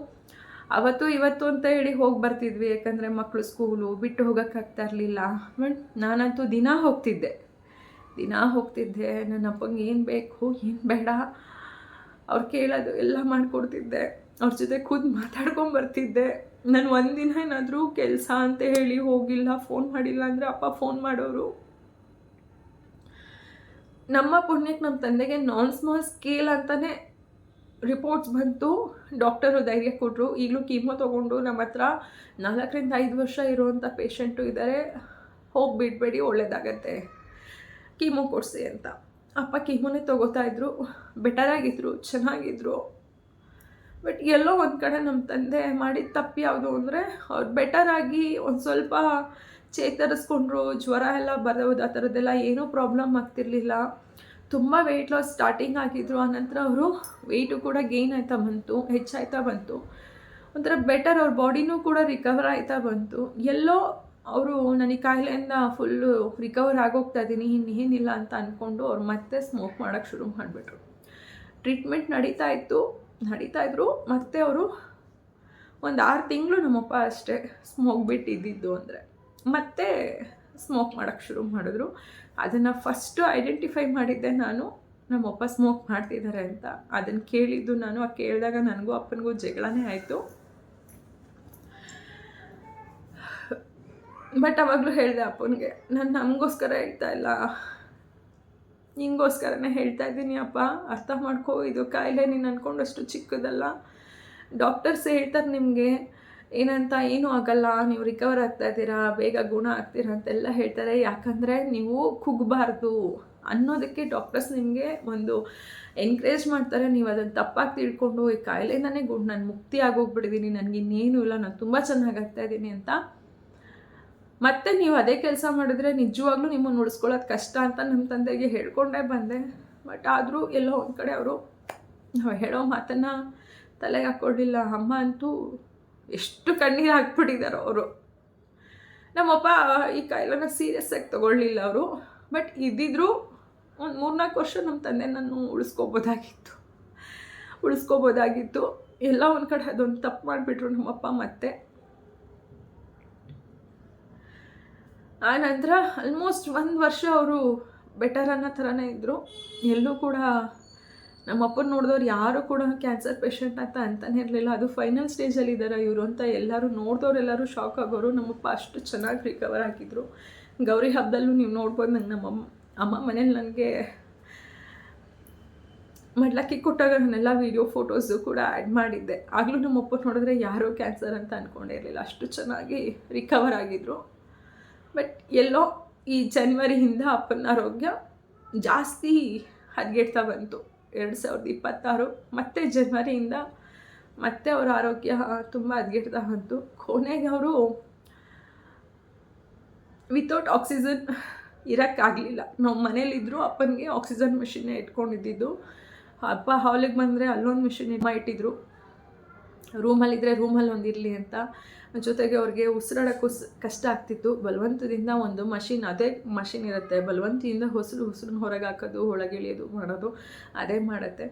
ಅವತ್ತು ಇವತ್ತು ಅಂತ ಹೇಳಿ ಹೋಗಿ ಬರ್ತಿದ್ವಿ, ಯಾಕಂದರೆ ಮಕ್ಕಳು ಸ್ಕೂಲು ಬಿಟ್ಟು ಹೋಗೋಕ್ಕಾಗ್ತಾ ಇರಲಿಲ್ಲ. ಬಟ್ ನಾನಂತೂ ದಿನ ಹೋಗ್ತಿದ್ದೆ. ನನ್ನ ಅಪ್ಪಂಗೆ ಏನು ಬೇಕು ಏನು ಬೇಡ ಅವ್ರು ಕೇಳೋದು ಎಲ್ಲ ಮಾಡಿಕೊಡ್ತಿದ್ದೆ. ಅವ್ರ ಜೊತೆ ಖುದ್ದು ಮಾತಾಡ್ಕೊಂಬರ್ತಿದ್ದೆ. ನಾನು ಒಂದಿನ ಏನಾದರೂ ಕೆಲಸ ಅಂತ ಹೇಳಿ ಹೋಗಿಲ್ಲ, ಫೋನ್ ಮಾಡಿಲ್ಲ ಅಂದರೆ ಅಪ್ಪ ಫೋನ್ ಮಾಡೋರು. ನಮ್ಮ ಪುಣ್ಯಕ್ಕೆ ನಮ್ಮ ತಂದೆಗೆ ನಾನ್ ಸ್ಮಾಲ್ ಸ್ಕೇಲ್ ಅಂತಲೇ ರಿಪೋರ್ಟ್ಸ್ ಬಂತು. ಡಾಕ್ಟರು ಧೈರ್ಯ ಕೊಟ್ಟರು. ಈಗಲೂ ಕೀಮೋ ತೊಗೊಂಡು ನಮ್ಮ ಹತ್ರ 4 ರಿಂದ 5 ವರ್ಷ ಇರುವಂಥ ಪೇಷಂಟು ಇದ್ದಾರೆ, ಹೋಗಿ ಬಿಡಬೇಡಿ ಒಳ್ಳೇದಾಗತ್ತೆ, ಕೀಮೋ ಕೊಡಿಸಿ ಅಂತ. ಅಪ್ಪ ಕೀಮೋನೇ ತೊಗೋತಾಯಿದ್ರು, ಬೆಟರಾಗಿದ್ದರು, ಚೆನ್ನಾಗಿದ್ದರು. ಬಟ್ ಎಲ್ಲೋ ಒಂದು ಕಡೆ ನಮ್ಮ ತಂದೆ ಮಾಡಿದ ತಪ್ಪು ಯಾವುದು ಅಂದರೆ ಅವ್ರು ಬೆಟರಾಗಿ ಒಂದು ಸ್ವಲ್ಪ ಚೇತರಿಸ್ಕೊಂಡ್ರು, ಜ್ವರ ಎಲ್ಲ ಬರೋದು ಆ ಥರದ್ದೆಲ್ಲ ಏನೂ ಪ್ರಾಬ್ಲಮ್ ಆಗ್ತಿರ್ಲಿಲ್ಲ. ತುಂಬ ವೆಯ್ಟ್ ಲಾಸ್ ಸ್ಟಾರ್ಟಿಂಗ್ ಆಗಿದ್ರು. ಆನಂತರ ಅವರು ವೆಯ್ಟು ಕೂಡ ಗೇನ್ ಆಯ್ತಾ ಬಂತು, ಹೆಚ್ಚಾಯ್ತಾ ಬಂತು. ಒಂಥರ ಬೆಟರ್, ಅವ್ರ ಬಾಡಿನೂ ಕೂಡ ರಿಕವರ್ ಆಯ್ತಾ ಬಂತು. ಎಲ್ಲೋ ಅವರು ನನಗೆ ಕಾಯಿಲೆಯಿಂದ ಫುಲ್ಲು ರಿಕವರ್ ಆಗೋಗ್ತಾ ಇದ್ದೀನಿ, ಇನ್ನೇನಿಲ್ಲ ಅಂತ ಅಂದ್ಕೊಂಡು ಅವ್ರು ಮತ್ತೆ ಸ್ಮೋಕ್ ಮಾಡೋಕ್ಕೆ ಶುರು ಮಾಡಿಬಿಟ್ರು. ಟ್ರೀಟ್ಮೆಂಟ್ ನಡೀತಾಯಿದ್ರು. ಮತ್ತು ಅವರು ಒಂದು 6 ತಿಂಗಳು ನಮ್ಮಪ್ಪ ಅಷ್ಟೇ ಸ್ಮೋಕ್ ಬಿಟ್ಟಿದ್ದು ಅಂದರೆ ಮತ್ತೆ ಸ್ಮೋಕ್ ಮಾಡೋಕ್ಕೆ ಶುರು ಮಾಡಿದ್ರು. ಅದನ್ನು ಫಸ್ಟು ಐಡೆಂಟಿಫೈ ಮಾಡಿದ್ದೆ ನಾನು, ನಮ್ಮಪ್ಪ ಸ್ಮೋಕ್ ಮಾಡ್ತಿದ್ದಾರೆ ಅಂತ. ಅದನ್ನು ಕೇಳಿದ್ದು ನಾನು. ಕೇಳಿದಾಗ ನನಗೂ ಅಪ್ಪನಿಗೂ ಜಗಳನೇ ಆಯಿತು. ಬಟ್ ಅವಾಗಲೂ ಹೇಳಿದೆ ಅಪ್ಪನಿಗೆ, ನಾನು ನಮಗೋಸ್ಕರ ಹೇಳ್ತಾ ಇಲ್ಲ, ನಿಂಗೋಸ್ಕರನೇ ಹೇಳ್ತಾ ಇದ್ದೀನಿ ಅಪ್ಪ, ಅರ್ಥ ಮಾಡ್ಕೋ, ಇದು ಕಾಯಿಲೆ ನೀನು ಅಂದ್ಕೊಂಡಷ್ಟು ಚಿಕ್ಕದಲ್ಲ. ಡಾಕ್ಟರ್ಸ್ ಹೇಳ್ತಾರೆ ನಿಮಗೆ ಏನಂತ, ಏನೂ ಆಗಲ್ಲ, ನೀವು ರಿಕವರ್ ಆಗ್ತಾ ಇದ್ದೀರಾ, ಬೇಗ ಗುಣ ಆಗ್ತೀರಾ ಅಂತೆಲ್ಲ ಹೇಳ್ತಾರೆ. ಯಾಕಂದರೆ ನೀವು ಕುಗ್ಗಬಾರ್ದು ಅನ್ನೋದಕ್ಕೆ ಡಾಕ್ಟರ್ಸ್ ನಿಮಗೆ ಒಂದು ಎನ್ಕರೇಜ್ ಮಾಡ್ತಾರೆ. ನೀವು ಅದನ್ನು ತಪ್ಪಾಗಿ ತಿಳ್ಕೊಂಡು ಈ ಕಾಯಿಲೆಯಿಂದನೇ ನಾನು ಮುಕ್ತಿ ಆಗೋಗ್ಬಿಟ್ಟಿದ್ದೀನಿ, ನನಗಿನ್ನೇನು ಇಲ್ಲ, ನಾನು ತುಂಬ ಚೆನ್ನಾಗಾಗ್ತಾ ಇದ್ದೀನಿ ಅಂತ. ಮತ್ತೆ ನೀವು ಅದೇ ಕೆಲಸ ಮಾಡಿದ್ರೆ ನಿಜವಾಗ್ಲೂ ನಿಮ್ಮನ್ನು ಉಳಿಸ್ಕೊಳ್ಳೋದು ಕಷ್ಟ ಅಂತ ನಮ್ಮ ತಂದೆಗೆ ಹೇಳ್ಕೊಂಡೇ ಬಂದೆ. ಬಟ್ ಆದರೂ ಎಲ್ಲೋ ಒಂದು ಕಡೆ ಅವರು ನಾವು ಹೇಳೋ ಮಾತನ್ನು ತಲೆಗೆ ಹಾಕ್ಕೊಳ್ಳಿಲ್ಲ. ಅಮ್ಮ ಅಂತೂ ಎಷ್ಟು ಕಣ್ಣೀರು ಹಾಕ್ಬಿಟ್ಟಿದ್ದಾರೆ ಅವರು. ನಮ್ಮಪ್ಪ ಈ ಕಾಯಿಲೆನ ಸೀರಿಯಸ್ಸಾಗಿ ತೊಗೊಳ್ಳಿಲ್ಲ ಅವರು. ಬಟ್ ಇದ್ದಿದ್ರು ಒಂದು 3-4 ವರ್ಷ ನಮ್ಮ ತಂದೆ ನಾನು ಉಳಿಸ್ಕೋಬೋದಾಗಿತ್ತು. ಎಲ್ಲ ಒಂದು ಕಡೆ ಅದೊಂದು ತಪ್ಪು ಮಾಡಿಬಿಟ್ರು ನಮ್ಮಪ್ಪ. ಮತ್ತೆ ಆ ನಂತರ ಆಲ್ಮೋಸ್ಟ್ 1 ವರ್ಷ ಅವರು ಬೆಟರ್ ಅನ್ನೋ ಥರನೇ ಇದ್ದರು. ಎಲ್ಲೂ ಕೂಡ ನಮ್ಮಪ್ಪನ ನೋಡಿದವ್ರು ಯಾರು ಕೂಡ ಕ್ಯಾನ್ಸರ್ ಪೇಷಂಟ್ ಅಂತಲೇ ಇರಲಿಲ್ಲ. ಅದು ಫೈನಲ್ ಸ್ಟೇಜಲ್ಲಿ ಇದ್ದಾರೆ ಇವರು ಅಂತ ಎಲ್ಲರೂ ನೋಡಿದವರೆಲ್ಲರೂ ಶಾಕ್ ಆಗೋರು. ನಮ್ಮಪ್ಪ ಅಷ್ಟು ಚೆನ್ನಾಗಿ ರಿಕವರ್ ಆಗಿದ್ದರು. ಗೌರಿ ಹಬ್ಬದಲ್ಲೂ ನೀವು ನೋಡ್ಬೋದು, ನಂಗೆ ಅಮ್ಮ ಮನೇಲಿ ನನಗೆ ಮಡ್ಲಕ್ಕಿ ಕೊಟ್ಟಾಗ ನಾನೆಲ್ಲ ವೀಡಿಯೋ ಫೋಟೋಸು ಕೂಡ ಆ್ಯಡ್ ಮಾಡಿದ್ದೆ. ಆಗಲೂ ನಮ್ಮಪ್ಪ ನೋಡಿದ್ರೆ ಯಾರೂ ಕ್ಯಾನ್ಸರ್ ಅಂತ ಅಂದ್ಕೊಂಡೇ ಇರಲಿಲ್ಲ, ಅಷ್ಟು ಚೆನ್ನಾಗಿ ರಿಕವರ್ ಆಗಿದ್ದರು. ಬಟ್ ಎಲ್ಲೋ ಈ ಜನವರಿಯಿಂದ ಅಪ್ಪನ ಆರೋಗ್ಯ ಜಾಸ್ತಿ ಹದಗೆಡ್ತಾ ಬಂತು. 2026 ಮತ್ತು ಜನವರಿಯಿಂದ ಮತ್ತೆ ಅವರ ಆರೋಗ್ಯ ತುಂಬ ಹದಗೆಡ್ತಾ ಬಂತು. ಕೊನೆಗೆ ಅವರು ವಿತೌಟ್ ಆಕ್ಸಿಜನ್ ಇರೋಕ್ಕಾಗಲಿಲ್ಲ. ನಾವು ಮನೇಲಿದ್ದರೂ ಅಪ್ಪನಿಗೆ ಆಕ್ಸಿಜನ್ ಮಿಷಿನ್ನೇ ಇಟ್ಕೊಂಡಿದ್ದು. ಅಪ್ಪ ಹಾಲಿಗೆ ಬಂದರೆ ಅಲ್ಲೊಂದು ಮಿಷಿನ್ ಇಟ್ಟಿದ್ರು, ರೂಮಲ್ಲಿದ್ದರೆ ರೂಮಲ್ಲಿ ಒಂದಿರಲಿ ಅಂತ. ಜೊತೆಗೆ ಅವ್ರಿಗೆ ಉಸಿರಾಡೋಕ್ಕೂ ಕಷ್ಟ ಆಗ್ತಿತ್ತು. ಬಲವಂತದಿಂದ ಒಂದು ಮಷಿನ್, ಅದೇ ಮಷಿನ್ ಇರುತ್ತೆ, ಬಲವಂತಿಯಿಂದ ಉಸಿರನ್ನ ಹೊರಗೆ ಹಾಕೋದು, ಒಳಗೆ ಇಳಿಯೋದು ಮಾಡೋದು ಅದೇ ಮಾಡುತ್ತೆ.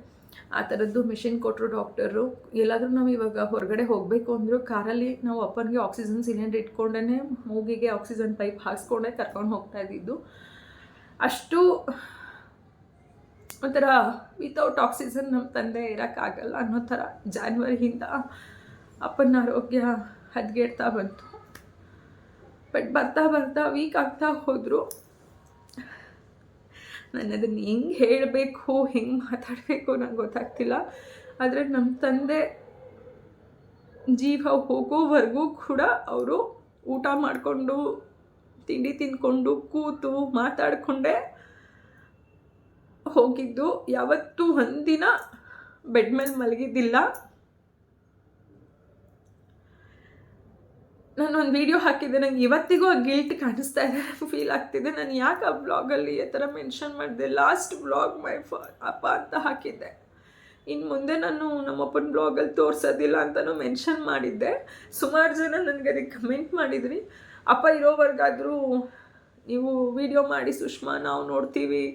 ಆ ಥರದ್ದು ಮಿಷಿನ್ ಕೊಟ್ಟರು ಡಾಕ್ಟರು. ಎಲ್ಲಾದರೂ ನಾವು ಇವಾಗ ಹೊರಗಡೆ ಹೋಗಬೇಕು ಅಂದರೂ ಕಾರಲ್ಲಿ ನಾವು ಅಪ್ಪನಿಗೆ ಆಕ್ಸಿಜನ್ ಸಿಲಿಂಡರ್ ಇಟ್ಕೊಂಡೇ ಮೂಗಿಗೆ ಆಕ್ಸಿಜನ್ ಪೈಪ್ ಹಾಕ್ಸ್ಕೊಂಡೇ ಕರ್ಕೊಂಡು ಹೋಗ್ತಾ ಇದ್ದಿದ್ದು. ಅಷ್ಟು ಒಂಥರ ವಿತೌಟ್ ಆಕ್ಸಿಜನ್ ನಮ್ಮ ತಂದೆ ಇರೋಕ್ಕಾಗಲ್ಲ ಅನ್ನೋ ಥರ ಜಾನ್ವರಿಯಿಂದ ಅಪ್ಪನ ಆರೋಗ್ಯ ಹದಗೆಡ್ತಾ ಬಂತು. ಬಟ್ ಬರ್ತಾ ಬರ್ತಾ ವೀಕ್ ಆಗ್ತಾ ಹೋದರು. ನಾನು ಅದನ್ನು ಹೆಂಗೆ ಹೇಳಬೇಕು, ಹೆಂಗೆ ಮಾತಾಡಬೇಕು ನಂಗೆ ಗೊತ್ತಾಗ್ತಿಲ್ಲ. ಆದರೆ ನಮ್ಮ ತಂದೆ ಜೀವ ಹೋಗೋವರೆಗೂ ಕೂಡ ಅವರು ಊಟ ಮಾಡಿಕೊಂಡು, ತಿಂಡಿ ತಿಂದ್ಕೊಂಡು, ಕೂತು ಮಾತಾಡಿಕೊಂಡೇ ಹೋಗಿದ್ದು. ಯಾವತ್ತೂ ಒಂದಿನ ಬೆಡ್ ಮೇಲೆ ಮಲಗಿದ್ದಿಲ್ಲ. ನಾನೊಂದು ವಿಡಿಯೋ ಹಾಕಿದ್ದೆ, ನಂಗೆ ಇವತ್ತಿಗೂ ಆ ಗಿಲ್ಟ್ ಕಾಣಿಸ್ತಾ ಇದೆ, ಫೀಲ್ ಆಗ್ತಿದೆ. ನಾನು ಯಾಕೆ ಆ ಬ್ಲಾಗಲ್ಲಿ ಈ ಥರ ಮೆನ್ಷನ್ ಮಾಡಿದೆ, ಲಾಸ್ಟ್ ಬ್ಲಾಗ್ ಅಪ್ಪ ಅಂತ ಹಾಕಿದ್ದೆ. ಇನ್ನು ಮುಂದೆ ನಾನು ನಮ್ಮಪ್ಪನ ಬ್ಲಾಗಲ್ಲಿ ತೋರಿಸೋದಿಲ್ಲ ಅಂತಲೂ ಮೆನ್ಷನ್ ಮಾಡಿದ್ದೆ. ಸುಮಾರು ಜನ ನನಗೆ ಅದಕ್ಕೆ ಕಮೆಂಟ್ ಮಾಡಿದ್ರಿ, ಅಪ್ಪ ಇರೋವರೆಗಾದರೂ ನೀವು ವಿಡಿಯೋ ಮಾಡಿ ಸುಷ್ಮಾ, ನಾವು ನೋಡ್ತೀವಿ,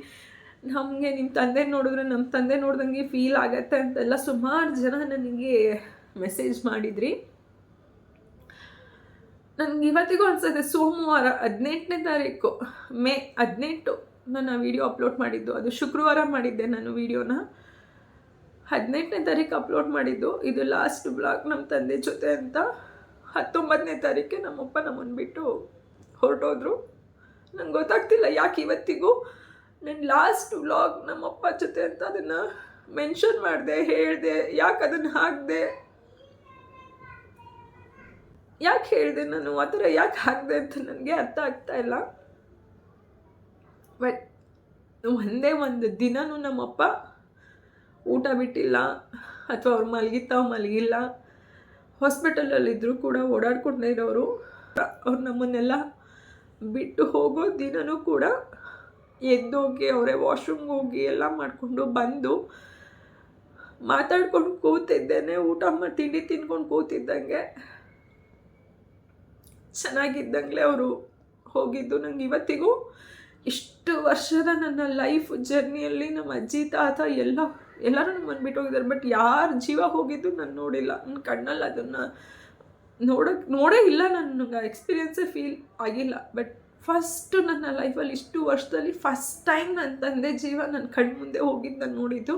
ನಮಗೆ ನಿಮ್ಮ ತಂದೆ ನೋಡಿದ್ರೆ ನಮ್ಮ ತಂದೆ ನೋಡ್ದಂಗೆ ಫೀಲ್ ಆಗತ್ತೆ ಅಂತೆಲ್ಲ ಸುಮಾರು ಜನ ನನಗೆ ಮೆಸೇಜ್ ಮಾಡಿದ್ರಿ. ನನಗೆ ಇವತ್ತಿಗೂ ಅನಿಸುತ್ತೆ, ಸೋಮವಾರ 18ನೇ ತಾರೀಕು ಮೇ 18 ನಾನು ಆ ವಿಡಿಯೋ ಅಪ್ಲೋಡ್ ಮಾಡಿದ್ದು. ಅದು ಶುಕ್ರವಾರ ಮಾಡಿದ್ದೆ ನಾನು ವಿಡಿಯೋನ, 18ನೇ ತಾರೀಕು ಅಪ್ಲೋಡ್ ಮಾಡಿದ್ದು. ಇದು ಲಾಸ್ಟ್ ಬ್ಲಾಗ್ ನಮ್ಮ ತಂದೆ ಜೊತೆ ಅಂತ. 19ನೇ ತಾರೀಕೆ ನಮ್ಮಪ್ಪ ನಮ್ಮನ್ನು ಬಿಟ್ಟು ಹೊರಟೋದ್ರು. ನಂಗೆ ಗೊತ್ತಾಗ್ತಿಲ್ಲ ಯಾಕೆ ಇವತ್ತಿಗೂ ನಾನು ಲಾಸ್ಟ್ ವ್ಲಾಗ್ ನಮ್ಮಪ್ಪ ಜೊತೆ ಅಂತ ಅದನ್ನು ಮೆನ್ಷನ್ ಮಾಡಿದೆ, ಹೇಳಿದೆ. ಯಾಕೆ ಅದನ್ನು ಹಾಕಿದೆ, ಯಾಕೆ ಹೇಳಿದೆ ನಾನು ಆ ಥರ ಯಾಕೆ ಹಾಕಿದೆ ಅಂತ ನನಗೆ ಅರ್ಥ ಆಗ್ತಾ ಇಲ್ಲ. ಬಟ್ ಒಂದೇ ಒಂದು ದಿನವೂ ನಮ್ಮಪ್ಪ ಊಟ ಬಿಟ್ಟಿಲ್ಲ, ಅಥವಾ ಅವ್ರು ಮಲಗಿಲ್ಲ. ಹಾಸ್ಪಿಟಲಲ್ಲಿದ್ದರೂ ಕೂಡ ಓಡಾಡ್ಕೊಂಡೇ ಇರೋರು. ಅವ್ರು ನಮ್ಮನ್ನೆಲ್ಲ ಬಿಟ್ಟು ಹೋಗೋ ದಿನವೂ ಕೂಡ ಎದ್ದೋಗಿ ಅವರೇ ವಾಶ್ರೂಮ್ಗೆ ಹೋಗಿ ಎಲ್ಲ ಮಾಡಿಕೊಂಡು ಬಂದು ಮಾತಾಡ್ಕೊಂಡು ಕೂತಿದ್ದೇನೆ. ಊಟ ಮಾಡಿ ತಿಂಡಿ ತಿನ್ಕೊಂಡು ಕೂತಿದ್ದಂಗೆ ಚೆನ್ನಾಗಿದ್ದಂಗೆ ಅವರು ಹೋಗಿದ್ದು. ನಂಗೆ ಇವತ್ತಿಗೂ ಇಷ್ಟು ವರ್ಷದ ನನ್ನ ಲೈಫ್ ಜರ್ನಿಯಲ್ಲಿ ನಮ್ಮ ಅಜ್ಜಿ ತಾತ ಎಲ್ಲರೂ ನಮ್ಮನ್ನು ಬಿಟ್ಟು ಹೋಗಿದ್ದಾರೆ. ಬಟ್ ಯಾರ ಜೀವ ಹೋಗಿದ್ದು ನಾನು ನೋಡಿಲ್ಲ. ನನ್ನ ಕಣ್ಣಲ್ಲಿ ಅದನ್ನು ನೋಡೇ ಇಲ್ಲ. ನನಗೆ ಎಕ್ಸ್ಪೀರಿಯನ್ಸೇ ಫೀಲ್ ಆಗಿಲ್ಲ. ಬಟ್ ಫಸ್ಟು ನನ್ನ ಲೈಫಲ್ಲಿ ಇಷ್ಟು ವರ್ಷದಲ್ಲಿ ಫಸ್ಟ್ ಟೈಮ್ ನನ್ನ ತಂದೆ ಜೀವ ನನ್ನ ಕಣ್ಣು ಮುಂದೆ ಹೋಗಿದ್ದು ನಾನು ನೋಡಿದ್ದು.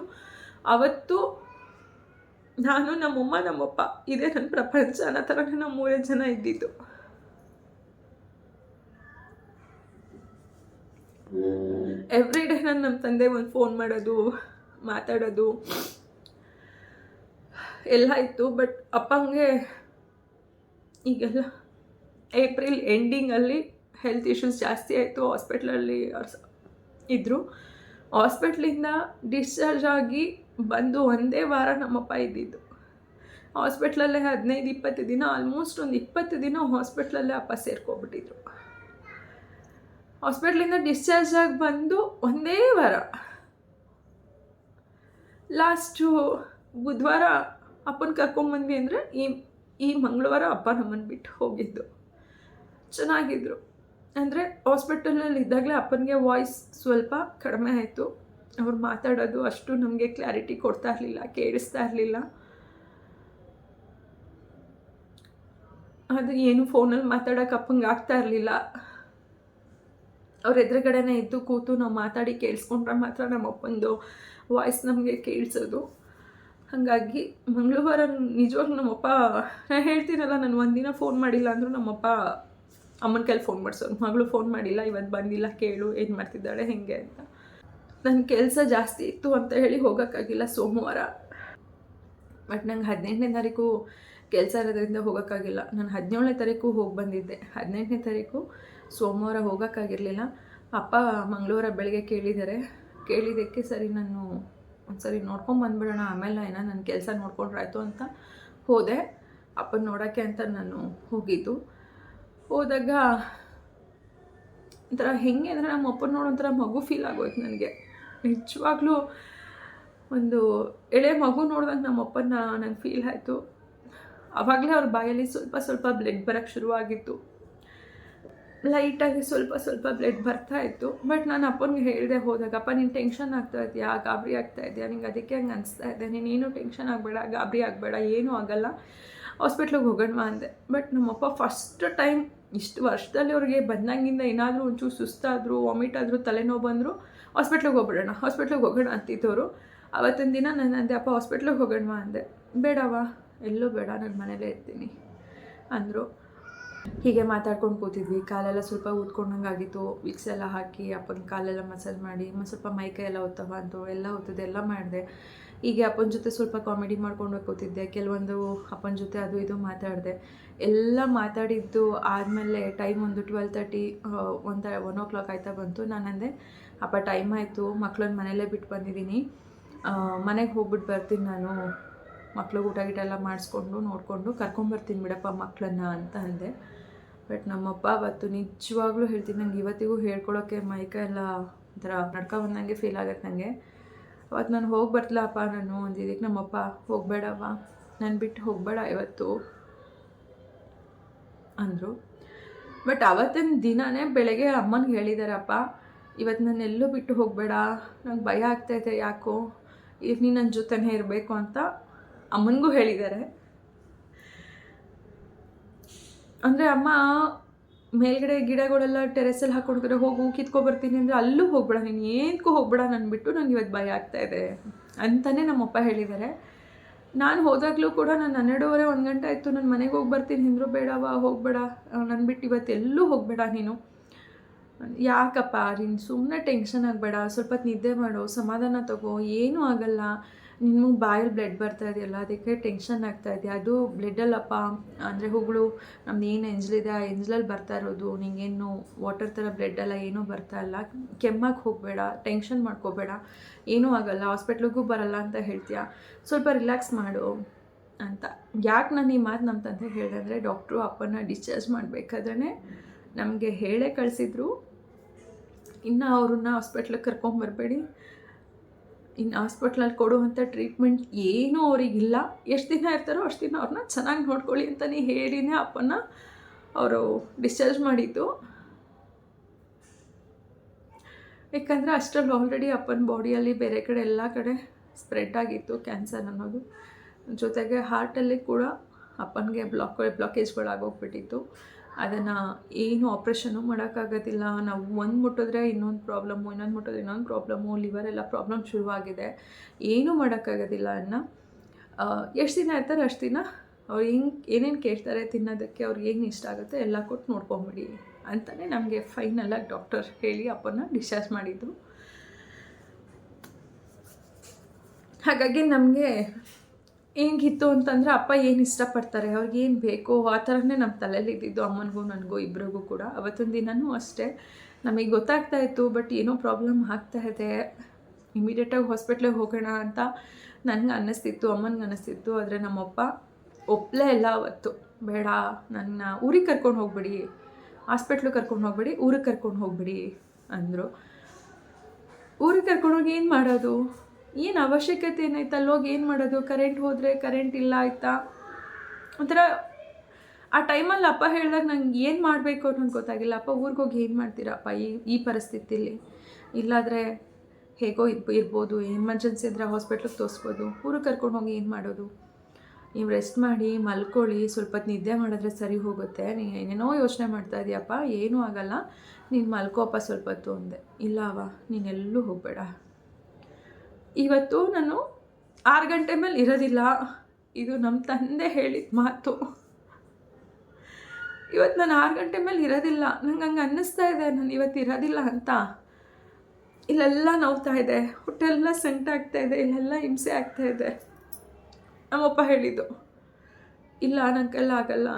ಆವತ್ತು ನಾನು, ನಮ್ಮಮ್ಮ, ನಮ್ಮಪ್ಪ, ಇದೇ ನನ್ನ ಪ್ರಪಂಚ ಅನ್ನೋ ಥರನೇ ನಾವು 3 ಜನ ಇದ್ದಿದ್ದು. ಎವ್ರಿ ಡೇ ನಾನು ನಮ್ಮ ತಂದೆ ಒಂದು ಫೋನ್ ಮಾಡೋದು, ಮಾತಾಡೋದು ಎಲ್ಲ ಇತ್ತು. ಬಟ್ ಅಪ್ಪಂಗೆ ಈಗೆಲ್ಲ ಏಪ್ರಿಲ್ ಎಂಡಿಂಗಲ್ಲಿ ಹೆಲ್ತ್ ಇಶ್ಯೂಸ್ ಜಾಸ್ತಿ ಆಯಿತು. ಹಾಸ್ಪಿಟ್ಲಲ್ಲಿ ಇದ್ದರು. ಹಾಸ್ಪಿಟ್ಲಿಂದ ಡಿಸ್ಚಾರ್ಜ್ ಆಗಿ ಬಂದು ಒಂದೇ ವಾರ ನಮ್ಮಪ್ಪ ಇದ್ದಿದ್ದು. ಹಾಸ್ಪಿಟ್ಲಲ್ಲೇ 15-20 ದಿನ, ಆಲ್ಮೋಸ್ಟ್ ಒಂದು 20 ದಿನ ಹಾಸ್ಪಿಟ್ಲಲ್ಲೇ ಅಪ್ಪ ಸೇರ್ಕೊಬಿಟ್ಟಿದ್ರು. ಹಾಸ್ಪಿಟ್ಲಿಂದ ಡಿಸ್ಚಾರ್ಜ್ ಆಗಿ ಬಂದು ಒಂದೇ ವಾರ, ಲಾಸ್ಟು ಬುಧವಾರ ಅಪ್ಪನ ಕರ್ಕೊಂಬಂದ್ವಿ ಅಂದರೆ ಈ ಮಂಗಳವಾರ ಅಪ್ಪ ನಮ್ಮನ್ನು ಬಿಟ್ಟು ಹೋಗಿದ್ದು. ಚೆನ್ನಾಗಿದ್ರು. ಅಂದರೆ ಹಾಸ್ಪಿಟಲಲ್ಲಿ ಇದ್ದಾಗಲೇ ಅಪ್ಪನಿಗೆ ವಾಯ್ಸ್ ಸ್ವಲ್ಪ ಕಡಿಮೆ ಆಯಿತು. ಅವ್ರು ಮಾತಾಡೋದು ಅಷ್ಟು ನಮಗೆ ಕ್ಲಾರಿಟಿ ಕೊಡ್ತಾ ಇರಲಿಲ್ಲ, ಕೇಳಿಸ್ತಾ ಇರಲಿಲ್ಲ. ಅದು ಏನು ಫೋನಲ್ಲಿ ಮಾತಾಡೋಕೆ ಅಪ್ಪಂಗೆ ಆಗ್ತಾ ಇರಲಿಲ್ಲ. ಅವ್ರ ಎದುರುಗಡೆನೇ ಇದ್ದು ಕೂತು ನಾವು ಮಾತಾಡಿ ಕೇಳಿಸ್ಕೊಂಡ್ರೆ ಮಾತ್ರ ನಮ್ಮ ಅಪ್ಪಂದು ವಾಯ್ಸ್ ನಮಗೆ ಕೇಳಿಸೋದು. ಹಾಗಾಗಿ ಮಂಗಳವಾರ ನಿಜವಾಗ್ಲೂ ನಮ್ಮಪ್ಪ, ನಾನು ಹೇಳ್ತೀನಲ್ಲ, ನಾನು ಒಂದಿನ ಫೋನ್ ಮಾಡಿಲ್ಲ ಅಂದರೂ ನಮ್ಮಪ್ಪ ಅಮ್ಮನ ಕೈಲಿ ಫೋನ್ ಮಾಡಿಸೋರು. ಮಗಳು ಫೋನ್ ಮಾಡಿಲ್ಲ, ಇವತ್ತು ಬಂದಿಲ್ಲ, ಕೇಳು ಏನು ಮಾಡ್ತಿದ್ದಾಳೆ ಹೆಂಗೆ ಅಂತ. ನನ್ನ ಕೆಲಸ ಜಾಸ್ತಿ ಇತ್ತು ಅಂತ ಹೇಳಿ ಹೋಗೋಕ್ಕಾಗಿಲ್ಲ ಸೋಮವಾರ. ಬಟ್ ನಂಗೆ 18ನೇ ತಾರೀಕು ಕೆಲಸ ಇರೋದ್ರಿಂದ ಹೋಗೋಕ್ಕಾಗಿಲ್ಲ. ನಾನು 17ನೇ ತಾರೀಕು ಹೋಗಿ ಬಂದಿದ್ದೆ. 18ನೇ ತಾರೀಕು ಸೋಮವಾರ ಹೋಗೋಕ್ಕಾಗಿರಲಿಲ್ಲ. ಅಪ್ಪ ಮಂಗಳವಾರ ಬೆಳಗ್ಗೆ ಕೇಳಿದ್ದಕ್ಕೆ ಸರಿ ನಾನು ಸರಿ ನೋಡ್ಕೊಂಡು ಬಂದುಬಿಡೋಣ, ಆಮೇಲೆ ಏನೋ ನನ್ನ ಕೆಲಸ ನೋಡ್ಕೊಂಡ್ರಾಯ್ತು ಅಂತ ಹೋದೆ. ಅಪ್ಪನ ನೋಡೋಕ್ಕೆ ಅಂತ ನಾನು ಹೋಗಿದ್ದು. ಹೋದಾಗ ಒಂಥರ ಹೆಂಗೆ ಅಂದರೆ ನಮ್ಮ ಅಪ್ಪನ ನೋಡೋ ಒಂಥರ ಮಗು ಫೀಲ್ ಆಗೋಯ್ತು ನನಗೆ. ನಿಜವಾಗ್ಲೂ ಒಂದು ಎಳೆ ಮಗು ನೋಡಿದಾಗ ನಮ್ಮ ಅಪ್ಪನ ನಂಗೆ ಫೀಲ್ ಆಯಿತು. ಆವಾಗಲೇ ಅವ್ರ ಬಾಯಲ್ಲಿ ಸ್ವಲ್ಪ ಬ್ಲಡ್ ಬರೋಕ್ಕೆ ಶುರುವಾಗಿತ್ತು. ಲೈಟಾಗಿ ಸ್ವಲ್ಪ ಬ್ಲಡ್ ಬರ್ತಾಯಿತ್ತು. ಬಟ್ ನಾನು ಅಪ್ಪನಿಗೆ ಹೇಳಿದೆ ಹೋದಾಗ, ಅಪ್ಪ ನೀನು ಟೆನ್ಷನ್ ಆಗ್ತಾ ಇದೆಯಾ, ಗಾಬರಿ ಆಗ್ತಾ ಇದೆಯಾ, ನಿಂಗೆ ಅದಕ್ಕೆ ಹಂಗೆ ಅನಿಸ್ತಾ ಇದೆ, ನೀನೇನು ಟೆನ್ಷನ್ ಆಗಬೇಡ, ಗಾಬರಿ ಆಗಬೇಡ, ಏನೂ ಆಗೋಲ್ಲ, ಹಾಸ್ಪಿಟ್ಲಿಗೆ ಹೋಗೋಣ ಅಂದೆ. ಬಟ್ ನಮ್ಮಪ್ಪ ಫಸ್ಟ್ ಟೈಮ್ ಇಷ್ಟು ವರ್ಷದಲ್ಲಿ ಅವ್ರಿಗೆ ಬಂದಂಗಿಂದ ಏನಾದರೂ ಒಂಚೂರು ಸುಸ್ತಾದರೂ, ವಾಮಿಟ್ ಆದರೂ, ತಲೆನೋವು ಬಂದರೂ ಹಾಸ್ಪಿಟ್ಲಿಗೆ ಹೋಗೋಣ ಅಂತಿದ್ದವರು. ಅವತ್ತಿನ ದಿನ ನಾನು ಅಂದೆ, ಅಪ್ಪ ಹಾಸ್ಪಿಟ್ಲಿಗೆ ಹೋಗೋಣ ಅಂದೆ. ಬೇಡವಾ, ಎಲ್ಲೂ ಬೇಡ, ನಾನು ಮನೇಲೇ ಇರ್ತೀನಿ ಅಂದರು. ಹೀಗೆ ಮಾತಾಡ್ಕೊಂಡು ಕೂತಿದ್ವಿ. ಕಾಲೆಲ್ಲ ಸ್ವಲ್ಪ ಊದ್ಕೊಂಡಂಗೆ ಆಗಿತ್ತು. ವಿಕ್ಸ್ ಎಲ್ಲ ಹಾಕಿ ಅಪ್ಪನ ಕಾಲೆಲ್ಲ ಮಸಾಜ್ ಮಾಡಿ, ಸ್ವಲ್ಪ ಮೈಕೈ ಎಲ್ಲ ಒತ್ತವ ಅಂತು, ಎಲ್ಲ ಒತ್ತಿದೆ, ಎಲ್ಲ ಮಾಡಿದೆ. ಹೀಗೆ ಅಪ್ಪನ ಜೊತೆ ಸ್ವಲ್ಪ ಕಾಮಿಡಿ ಮಾಡ್ಕೊಂಡು ಕೂತಿದ್ದೆ. ಕೆಲವೊಂದು ಅಪ್ಪನ ಜೊತೆ ಅದು ಇದು ಮಾತಾಡಿದೆ. ಎಲ್ಲ ಮಾತಾಡಿದ್ದು ಆದಮೇಲೆ ಟೈಮ್ ಒಂದು 12:30 1 o'clock ಆಯ್ತಾ ಬಂತು. ನಾನು ಅಂದೆ, ಅಪ್ಪ ಟೈಮ್ ಆಯಿತು, ಮಕ್ಳನ್ನ ಮನೇಲೇ ಬಿಟ್ಟು ಬಂದಿದ್ದೀನಿ, ಮನೆಗೆ ಹೋಗ್ಬಿಟ್ಟು ಬರ್ತೀನಿ, ನಾನು ಮಕ್ಳಿಗೆ ಊಟ ಗೀಟ ಎಲ್ಲ ಮಾಡಿಸ್ಕೊಂಡು ನೋಡಿಕೊಂಡು ಕರ್ಕೊಂಬರ್ತೀನಿ ಬಿಡಪ್ಪ ಮಕ್ಕಳನ್ನ ಅಂತ ಅಂದೆ. ಬಟ್ ನಮ್ಮಪ್ಪ ಅವತ್ತು ನಿಜವಾಗ್ಲೂ ಹೇಳ್ತೀನಿ, ನಂಗೆ ಇವತ್ತಿಗೂ ಹೇಳ್ಕೊಳೋಕ್ಕೆ ಮೈಕೈ ಎಲ್ಲ ಒಂಥರ ನಡ್ಕ ಬಂದಂಗೆ ಫೀಲ್ ಆಗತ್ತೆ ನನಗೆ. ಅವತ್ತು ನಾನು ಹೋಗಿ ಬರ್ಲಪ್ಪ ನಾನು ಅಂದಿದ್ದಕ್ಕೆ ನಮ್ಮಪ್ಪ, ಹೋಗಬೇಡವ್ವ, ನಾನು ಬಿಟ್ಟು ಹೋಗಬೇಡ ಇವತ್ತು ಅಂದರು. ಬಟ್ ಅವತ್ತಿನ ದಿನವೇ ಬೆಳಗ್ಗೆ ಅಮ್ಮನಿಗೆ ಹೇಳಿದಾರಪ್ಪ, ಇವತ್ತು ನಾನು ಎಲ್ಲೂ ಬಿಟ್ಟು ಹೋಗಬೇಡ, ನಂಗೆ ಭಯ ಆಗ್ತಾಯಿದೆ ಯಾಕೋ, ಈಗ ನೀನು ನನ್ನ ಜೊತೆನೇ ಇರಬೇಕು ಅಂತ ಅಮ್ಮನಿಗೂ ಹೇಳಿದ್ದಾರೆ. ಅಂದರೆ ಅಮ್ಮ ಮೇಲ್ಗಡೆ ಗಿಡಗಳೆಲ್ಲ ಟೆರೆಸಲ್ಲಿ ಹಾಕ್ಕೊಂಡಿದ್ರೆ ಹೋಗು ಕಿತ್ಕೊಬರ್ತೀನಿ ಅಂದರೆ ಅಲ್ಲೂ ಹೋಗ್ಬೇಡ, ನೀನು ಏನಕ್ಕೂ ಹೋಗ್ಬೇಡ, ನಾನು ಬಿಟ್ಟು ನನಗೆ ಇವತ್ತು ಭಯ ಆಗ್ತಾಯಿದೆ ಅಂತಲೇ ನಮ್ಮಪ್ಪ ಹೇಳಿದ್ದಾರೆ. ನಾನು ಹೋದಾಗಲೂ ಕೂಡ ನಾನು 12:30 1 ಗಂಟೆ ಆಯಿತು, ನಾನು ಮನೆಗೆ ಹೋಗಿ ಬರ್ತೀನಿ ಅಂದರು. ಬೇಡವಾ, ಹೋಗಬೇಡ, ನಾನು ಬಿಟ್ಟು ಇವತ್ತು ಎಲ್ಲೂ ಹೋಗಬೇಡ ನೀನು. ಯಾಕಪ್ಪ, ನೀನು ಸುಮ್ಮನೆ ಟೆನ್ಷನ್ ಆಗಬೇಡ, ಸ್ವಲ್ಪ ಹೊತ್ತು ನಿದ್ದೆ ಮಾಡು, ಸಮಾಧಾನ ತಗೋ, ಏನೂ ಆಗಲ್ಲ, ನಿಮಗೆ ಬಾಯಲ್ಲಿ ಬ್ಲಡ್ ಬರ್ತಾ ಇದೆಯಲ್ಲ ಅದಕ್ಕೆ ಟೆನ್ಷನ್ ಆಗ್ತಾ ಇದೆಯಾ, ಅದು ಬ್ಲಡ್ಡಲ್ಲಪ್ಪ, ಅಂದರೆ ಹುಗಳು ನಮ್ದು ಏನು ಎಂಜ್ಲಿದೆ ಆ ಎಂಜ್ಲಲ್ಲಿ ಬರ್ತಾ ಇರೋದು, ನಿಂಗೇನು ವಾಟರ್ ಥರ ಬ್ಲಡ್ಡೆಲ್ಲ ಏನೂ ಬರ್ತಾ ಇಲ್ಲ, ಕೆಮ್ಮಕ್ಕೆ ಹೋಗಬೇಡ, ಟೆನ್ಷನ್ ಮಾಡ್ಕೋಬೇಡ, ಏನೂ ಆಗಲ್ಲ, ಹಾಸ್ಪಿಟ್ಲಿಗೂ ಬರಲ್ಲ ಅಂತ ಹೇಳ್ತೀಯ, ಸ್ವಲ್ಪ ರಿಲ್ಯಾಕ್ಸ್ ಮಾಡು ಅಂತ. ಯಾಕೆ ನಾನು ಈ ಮಾತು ನಮ್ಮ ತಂದೆ ಹೇಳಿದೆ ಅಂದರೆ, ಡಾಕ್ಟ್ರು ಅಪ್ಪನ ಡಿಸ್ಚಾರ್ಜ್ ಮಾಡಬೇಕಾದ್ರೆ ನಮಗೆ ಹೇಳೇ ಕಳಿಸಿದ್ರು, ಇನ್ನು ಅವ್ರನ್ನ ಹಾಸ್ಪಿಟ್ಲಿಗೆ ಕರ್ಕೊಂಬರ್ಬೇಡಿ, ಇನ್ನು ಹಾಸ್ಪಿಟ್ಲಲ್ಲಿ ಕೊಡುವಂಥ ಟ್ರೀಟ್ಮೆಂಟ್ ಏನೂ ಅವರಿಗಿಲ್ಲ, ಎಷ್ಟು ದಿನ ಇರ್ತಾರೋ ಅಷ್ಟು ದಿನ ಅವ್ರನ್ನ ಚೆನ್ನಾಗಿ ನೋಡ್ಕೊಳ್ಳಿ ಅಂತಲೇ ಹೇಳಿನೇ ಅಪ್ಪನ ಅವರು ಡಿಸ್ಚಾರ್ಜ್ ಮಾಡಿದ್ದು. ಯಾಕಂದರೆ ಅಷ್ಟರಲ್ಲಿ ಆಲ್ರೆಡಿ ಅಪ್ಪನ ಬಾಡಿಯಲ್ಲಿ ಬೇರೆ ಕಡೆ ಎಲ್ಲ ಕಡೆ ಸ್ಪ್ರೆಡ್ ಆಗಿತ್ತು ಕ್ಯಾನ್ಸರ್ ಅನ್ನೋದು. ಜೊತೆಗೆ ಹಾರ್ಟಲ್ಲಿ ಕೂಡ ಅಪ್ಪನಿಗೆ ಬ್ಲಾಕೇಜ್ಗಳಾಗೋಗ್ಬಿಟ್ಟಿತ್ತು. ಅದನ್ನು ಏನು ಆಪ್ರೇಷನ್ನು ಮಾಡೋಕ್ಕಾಗೋದಿಲ್ಲ, ನಾವು ಒಂದು ಮುಟ್ಟಿದ್ರೆ ಇನ್ನೊಂದು ಪ್ರಾಬ್ಲಮ್ಮು, ಇನ್ನೊಂದು ಮುಟ್ಟಿದ್ರೆ ಇನ್ನೊಂದು ಪ್ರಾಬ್ಲಮ್ಮು, ಲಿವರೆಲ್ಲ ಪ್ರಾಬ್ಲಮ್ ಶುರುವಾಗಿದೆ, ಏನೂ ಮಾಡೋಕ್ಕಾಗೋದಿಲ್ಲ ಅನ್ನು. ಎಷ್ಟು ದಿನ ಇರ್ತಾರೆ ಅಷ್ಟು ದಿನ ಅವ್ರು ಏನೇನು ಕೇಳ್ತಾರೆ ತಿನ್ನೋದಕ್ಕೆ, ಅವ್ರಿಗೆ ಏನು ಇಷ್ಟ ಆಗುತ್ತೆ ಎಲ್ಲ ಕೊಟ್ಟು ನೋಡ್ಕೊಂಬಿಡಿ ಅಂತಲೇ ನಮಗೆ ಫೈನಲಾಗಿ ಡಾಕ್ಟರ್ ಹೇಳಿ ಅಪ್ಪನ ಡಿಸ್ಚಾರ್ಜ್ ಮಾಡಿದ್ದು. ಹಾಗಾಗಿ ನಮಗೆ ಹೆಂಗಿತ್ತು ಅಂತಂದರೆ, ಅಪ್ಪ ಏನು ಇಷ್ಟಪಡ್ತಾರೆ, ಅವ್ರಿಗೇನು ಬೇಕೋ ಆ ಥರನೇ ನಮ್ಮ ತಲೆಯಲ್ಲಿ ಇದ್ದಿದ್ದು, ಅಮ್ಮನಿಗೂ ನನಗೂ ಇಬ್ಬರಿಗೂ ಕೂಡ. ಅವತ್ತೊಂದು ದಿನವೂ ಅಷ್ಟೇ ನಮಗೆ ಗೊತ್ತಾಗ್ತಾ ಇತ್ತು, ಬಟ್ ಏನೋ ಪ್ರಾಬ್ಲಮ್ ಆಗ್ತಾಯಿದೆ, ಇಮಿಡಿಯೇಟಾಗಿ ಹಾಸ್ಪಿಟ್ಲಿಗೆ ಹೋಗೋಣ ಅಂತ ನನಗೆ ಅನ್ನಿಸ್ತಿತ್ತು, ಅಮ್ಮನಿಗೆ ಅನ್ನಿಸ್ತಿತ್ತು. ಆದರೆ ನಮ್ಮಪ್ಪ ಒಪ್ಪಲೇ ಇಲ್ಲ ಅವತ್ತು. ಬೇಡ, ನನ್ನ ಊರಿಗೆ ಕರ್ಕೊಂಡು ಹೋಗ್ಬಿಡಿ, ಹಾಸ್ಪಿಟ್ಲಿಗೆ ಕರ್ಕೊಂಡು ಹೋಗ್ಬಿಡಿ, ಊರಿಗೆ ಕರ್ಕೊಂಡು ಹೋಗ್ಬಿಡಿ ಅಂದರು. ಊರಿಗೆ ಕರ್ಕೊಂಡೋಗಿ ಏನು ಮಾಡೋದು, ಏನು ಅವಶ್ಯಕತೆ ಏನಾಯ್ತು, ಅಲ್ಲೋಗಿ ಏನು ಮಾಡೋದು, ಕರೆಂಟ್ ಹೋದರೆ ಕರೆಂಟ್ ಇಲ್ಲ ಆಯಿತಾ, ಒಂಥರ ಆ ಟೈಮಲ್ಲಿ ಅಪ್ಪ ಹೇಳಿದಾಗ ನಂಗೆ ಏನು ಮಾಡಬೇಕು ಅನ್ನೋದು ಗೊತ್ತಾಗಿಲ್ಲ. ಅಪ್ಪ ಊರಿಗೆ ಹೋಗಿ ಏನು ಮಾಡ್ತೀರಪ್ಪ ಈ ಪರಿಸ್ಥಿತಿಲಿ, ಇಲ್ಲಾದರೆ ಹೇಗೋ ಇರ್ಬೋದು, ಎಮರ್ಜೆನ್ಸಿ ಇದ್ದರೆ ಹಾಸ್ಪಿಟ್ಲಿಗೆ ತೋರಿಸ್ಬೋದು, ಊರಿಗೆ ಕರ್ಕೊಂಡು ಹೋಗಿ ಏನು ಮಾಡೋದು, ನೀವು ರೆಸ್ಟ್ ಮಾಡಿ ಮಲ್ಕೊಳ್ಳಿ, ಸ್ವಲ್ಪ ಹೊತ್ತು ನಿದ್ದೆ ಮಾಡಿದ್ರೆ ಸರಿ ಹೋಗುತ್ತೆ, ನೀನು ಏನೇನೋ ಯೋಚನೆ ಮಾಡ್ತಾ ಇದೆಯಪ್ಪ, ಏನೂ ಆಗಲ್ಲ, ನೀನು ಮಲ್ಕೋಪ್ಪ ಸ್ವಲ್ಪ ಹೊತ್ತು ಅಂದೆ. ಇಲ್ಲ ಅವ್ವ, ನೀನೆಲ್ಲೂ ಹೋಗಬೇಡ, ಇವತ್ತು ನಾನು 6 ಗಂಟೆ ಮೇಲೆ ಇರೋದಿಲ್ಲ, ಇದು ನಮ್ಮ ತಂದೆ ಹೇಳಿದ ಮಾತು. ಇವತ್ತು ನಾನು 6 ಗಂಟೆ ಮೇಲೆ ಇರೋದಿಲ್ಲ, ನಂಗೆ ಹಂಗೆ ಅನ್ನಿಸ್ತಾ ಇದೆ ನಾನು ಇವತ್ತು ಇರೋದಿಲ್ಲ ಅಂತ. ಇಲ್ಲೆಲ್ಲ ನೋವ್ತಾ ಇದೆ, ಹೊಟ್ಟೆಲ್ಲ ಸಂಕಟ ಆಗ್ತಾ ಇದೆ, ಇಲ್ಲೆಲ್ಲ ಹಿಂಸೆ ಆಗ್ತಾ ಇದೆ. ನಮ್ಮಪ್ಪ ಹೇಳಿದ್ದು, ಇಲ್ಲ ನನ್ನ ಕೈಲಿ ಆಗಲ್ಲ,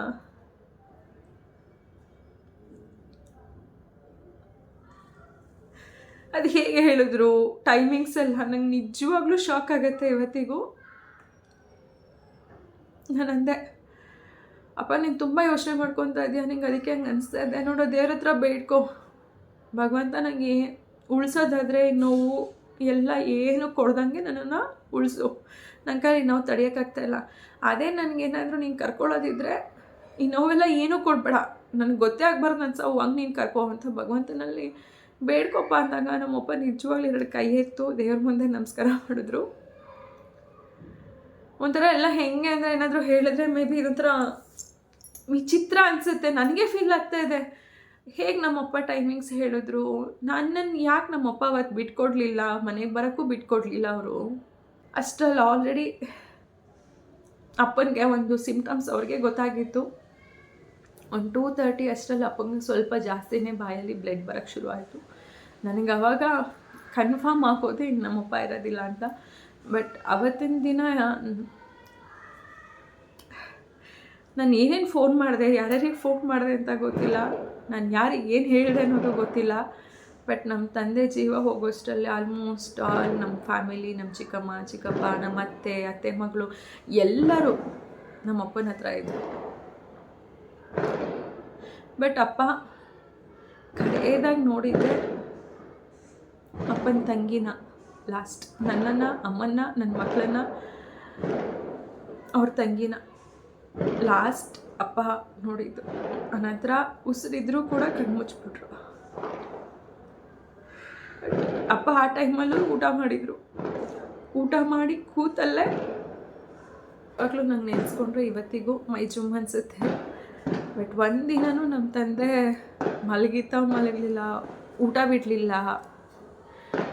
ಅದು ಹೇಗೆ ಹೇಳಿದ್ರು ಟೈಮಿಂಗ್ಸ್ ಎಲ್ಲ ನಂಗೆ ನಿಜವಾಗ್ಲೂ ಶಾಕ್ ಆಗುತ್ತೆ ಇವತ್ತಿಗೂ. ನಾನು ಅಂದೆ, ಅಪ್ಪ ನೀನು ತುಂಬ ಯೋಚನೆ ಮಾಡ್ಕೊತಾ ಇದೆಯಾ, ನಿಂಗೆ ಅದಕ್ಕೆ ಹಂಗೆ ಅನಿಸ್ತಾ ಇದೆ ನೋಡೋ, ದೇವ್ರ ಹತ್ರ ಬೇಡ್ಕೊ, ಭಗವಂತ ನನಗೆ ಉಳಿಸೋದಾದರೆ ನೋವು ಎಲ್ಲ ಏನು ಕೊಡ್ದಂಗೆ ನನ್ನನ್ನು ಉಳಿಸು, ನನ್ನ ಕೈ ನೋವು ತಡೆಯೋಕ್ಕಾಗ್ತಾಯಿಲ್ಲ. ಅದೇ ನನಗೇನಾದರೂ ನೀನು ಕರ್ಕೊಳ್ಳೋದಿದ್ರೆ ಈ ನೋವೆಲ್ಲ ಏನೂ ಕೊಡಬೇಡ, ನನಗೆ ಗೊತ್ತೇ ಆಗಬಾರ್ದು ನನ್ನ ಸಾವು, ಹಂಗೆ ನೀನು ಕರ್ಕೊ ಅಂತ ಭಗವಂತನಲ್ಲಿ ಬೇಡ್ಕೊಪ್ಪ ಅಂದಾಗ ನಮ್ಮಪ್ಪ ನಿಜವಾಗ್ಲೂ 2 ಕೈ ಎತ್ತು ದೇವ್ರ ಮುಂದೆ ನಮಸ್ಕಾರ ಮಾಡಿದ್ರು. ಒಂಥರ ಎಲ್ಲ ಹೆಂಗೆ ಅಂದರೆ ಏನಾದರೂ ಹೇಳಿದ್ರೆ ಮೇ ಬಿ ಇದೊಂಥರ ವಿಚಿತ್ರ ಅನಿಸುತ್ತೆ, ನನಗೆ ಫೀಲ್ ಆಗ್ತಾ ಇದೆ. ಹೇಗೆ ನಮ್ಮಪ್ಪ ಟೈಮಿಂಗ್ಸ್ ಹೇಳಿದ್ರು, ನನ್ನನ್ನು ಯಾಕೆ ನಮ್ಮಪ್ಪ ಅವತ್ತು ಬಿಟ್ಕೊಡ್ಲಿಲ್ಲ, ಮನೆಗೆ ಬರೋಕ್ಕೂ ಬಿಟ್ಕೊಡ್ಲಿಲ್ಲ ಅವರು. ಅಷ್ಟರಲ್ಲಿ ಆಲ್ರೆಡಿ ಅಪ್ಪನಿಗೆ ಒಂದು ಸಿಮ್ಟಮ್ಸ್ ಅವ್ರಿಗೆ ಗೊತ್ತಾಗಿತ್ತು. ಒಂದು 2:30 ಅಷ್ಟರಲ್ಲಿ ಅಪ್ಪನಿಗೆ ಸ್ವಲ್ಪ ಜಾಸ್ತಿನೇ ಬಾಯಲ್ಲಿ ಬ್ಲಡ್ ಬರೋಕ್ಕೆ ಶುರು ಆಯಿತು. ನನಗೆ ಅವಾಗ ಕನ್ಫರ್ಮ್ ಆಗೋದೆ ಇನ್ನು ನಮ್ಮಪ್ಪ ಇರೋದಿಲ್ಲ ಅಂತ. ಬಟ್ ಅವತ್ತಿನ ದಿನ ನಾನು ಏನೇನು ಫೋನ್ ಮಾಡಿದೆ, ಯಾರ್ಯಾರಿಗೆ ಫೋನ್ ಮಾಡಿದೆ ಅಂತ ಗೊತ್ತಿಲ್ಲ, ನಾನು ಯಾರಿಗೆ ಏನು ಹೇಳಿದೆ ಅನ್ನೋದು ಗೊತ್ತಿಲ್ಲ. ಬಟ್ ನಮ್ಮ ತಂದೆ ಜೀವ ಹೋಗೋಷ್ಟರಲ್ಲಿ ಆಲ್ಮೋಸ್ಟ್ ಆಲ್ ನಮ್ಮ ಫ್ಯಾಮಿಲಿ, ನಮ್ಮ ಚಿಕ್ಕಮ್ಮ, ಚಿಕ್ಕಪ್ಪ, ನಮ್ಮ ಅತ್ತೆ ಮಗಳು ಎಲ್ಲರೂ ನಮ್ಮ ಅಪ್ಪನ ಹತ್ರ ಇದ್ದರು. ಬಟ್ ಅಪ್ಪ ಕಡೆಯದಾಗಿ ನೋಡಿದ್ದೆ ಅಪ್ಪನ ತಂಗಿನ, ಲಾಸ್ಟ್ ನನ್ನನ್ನು, ಅಮ್ಮನ್ನ, ನನ್ನ ಮಕ್ಕಳನ್ನ, ಅವ್ರ ತಂಗಿನ ಲಾಸ್ಟ್ ಅಪ್ಪ ನೋಡಿದ್ದು. ಅನಂತರ ಉಸಿರಿದ್ರೂ ಕೂಡ ಕಣ್ಮುಚ್ಬಿಟ್ರು. ಅಪ್ಪ ಆ ಟೈಮಲ್ಲೂ ಊಟ ಮಾಡಿದರು. ಊಟ ಮಾಡಿ ಕೂತಲ್ಲೇ ಯಾವಾಗಲೂ ನಂಗೆ ನೆನೆಸ್ಕೊಂಡ್ರೆ ಇವತ್ತಿಗೂ ಮೈ ಜುಮ್ ಅನಿಸುತ್ತೆ. ಬಟ್ ಒಂದಿನೂ ನಮ್ಮ ತಂದೆ ಮಲಗಲಿಲ್ಲ, ಊಟ ಬಿಡಲಿಲ್ಲ,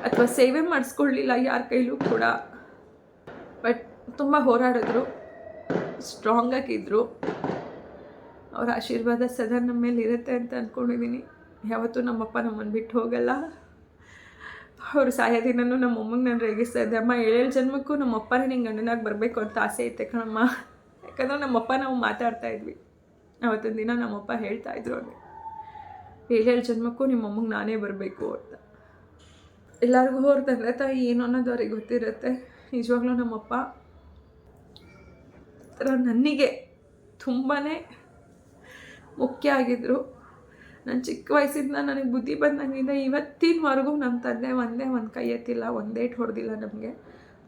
ಅಥವಾ ಸೇವೆ ಮಾಡಿಸ್ಕೊಳ್ಳಲಿಲ್ಲ ಯಾರ ಕೈಲೂ ಕೂಡ. ಬಟ್ ತುಂಬ ಹೋರಾಡಿದ್ರು, ಸ್ಟ್ರಾಂಗಾಗಿದ್ದರು. ಅವ್ರ ಆಶೀರ್ವಾದ ಸದಾ ನಮ್ಮ ಮೇಲೆ ಇರುತ್ತೆ ಅಂತ ಅಂದ್ಕೊಂಡಿದ್ದೀನಿ. ಯಾವತ್ತೂ ನಮ್ಮಪ್ಪ ನಮ್ಮನ್ನು ಬಿಟ್ಟು ಹೋಗಲ್ಲ. ಅವರು ಸಾಯೋ ದಿನನೂ ನಮ್ಮಮ್ಮಗೆ ನಾನು ರೇಗಿಸ್ತಾ ಇದ್ದೆ, ಅಮ್ಮ 7 ಜನ್ಮಕ್ಕೂ ನಮ್ಮಪ್ಪನೇ ನಿಂಗೆ ಗಂಡನಾಗಿ ಬರಬೇಕು ಅಂತ ಆಸೆ ಐತೆ ಕಣಮ್ಮ. ಯಾಕಂದರೆ ನಮ್ಮಪ್ಪ ನಾವು ಮಾತಾಡ್ತಾ ಇದ್ವಿ. ಅವತ್ತಿನ ದಿನ ನಮ್ಮಪ್ಪ ಹೇಳ್ತಾಯಿದ್ರು, ಅವ್ರಿಗೆ 7 ಜನ್ಮಕ್ಕೂ ನಿಮ್ಮಮ್ಮಗೆ ನಾನೇ ಬರಬೇಕು ಅಂತ. ಎಲ್ಲರಿಗೂ ಅವ್ರ ತಂದೆ ತಾಯಿ ಏನು ಅನ್ನೋದು ಅವ್ರಿಗೆ ಗೊತ್ತಿರುತ್ತೆ. ನಿಜವಾಗ್ಲೂ ನಮ್ಮಪ್ಪ ನನಗೆ ತುಂಬಾ ಮುಖ್ಯ ಆಗಿದ್ದರು. ನಾನು ಚಿಕ್ಕ ವಯಸ್ಸಿಂದ ನನಗೆ ಬುದ್ಧಿ ಬಂದಂಗಿಂದ ಇವತ್ತಿನವರೆಗೂ ನಮ್ಮ ತಂದೆ ಒಂದೇ ಒಂದು ಕೈ ಎತ್ತಿಲ್ಲ, ಒಂದೇಟು ಹೊಡೆದಿಲ್ಲ ನಮಗೆ.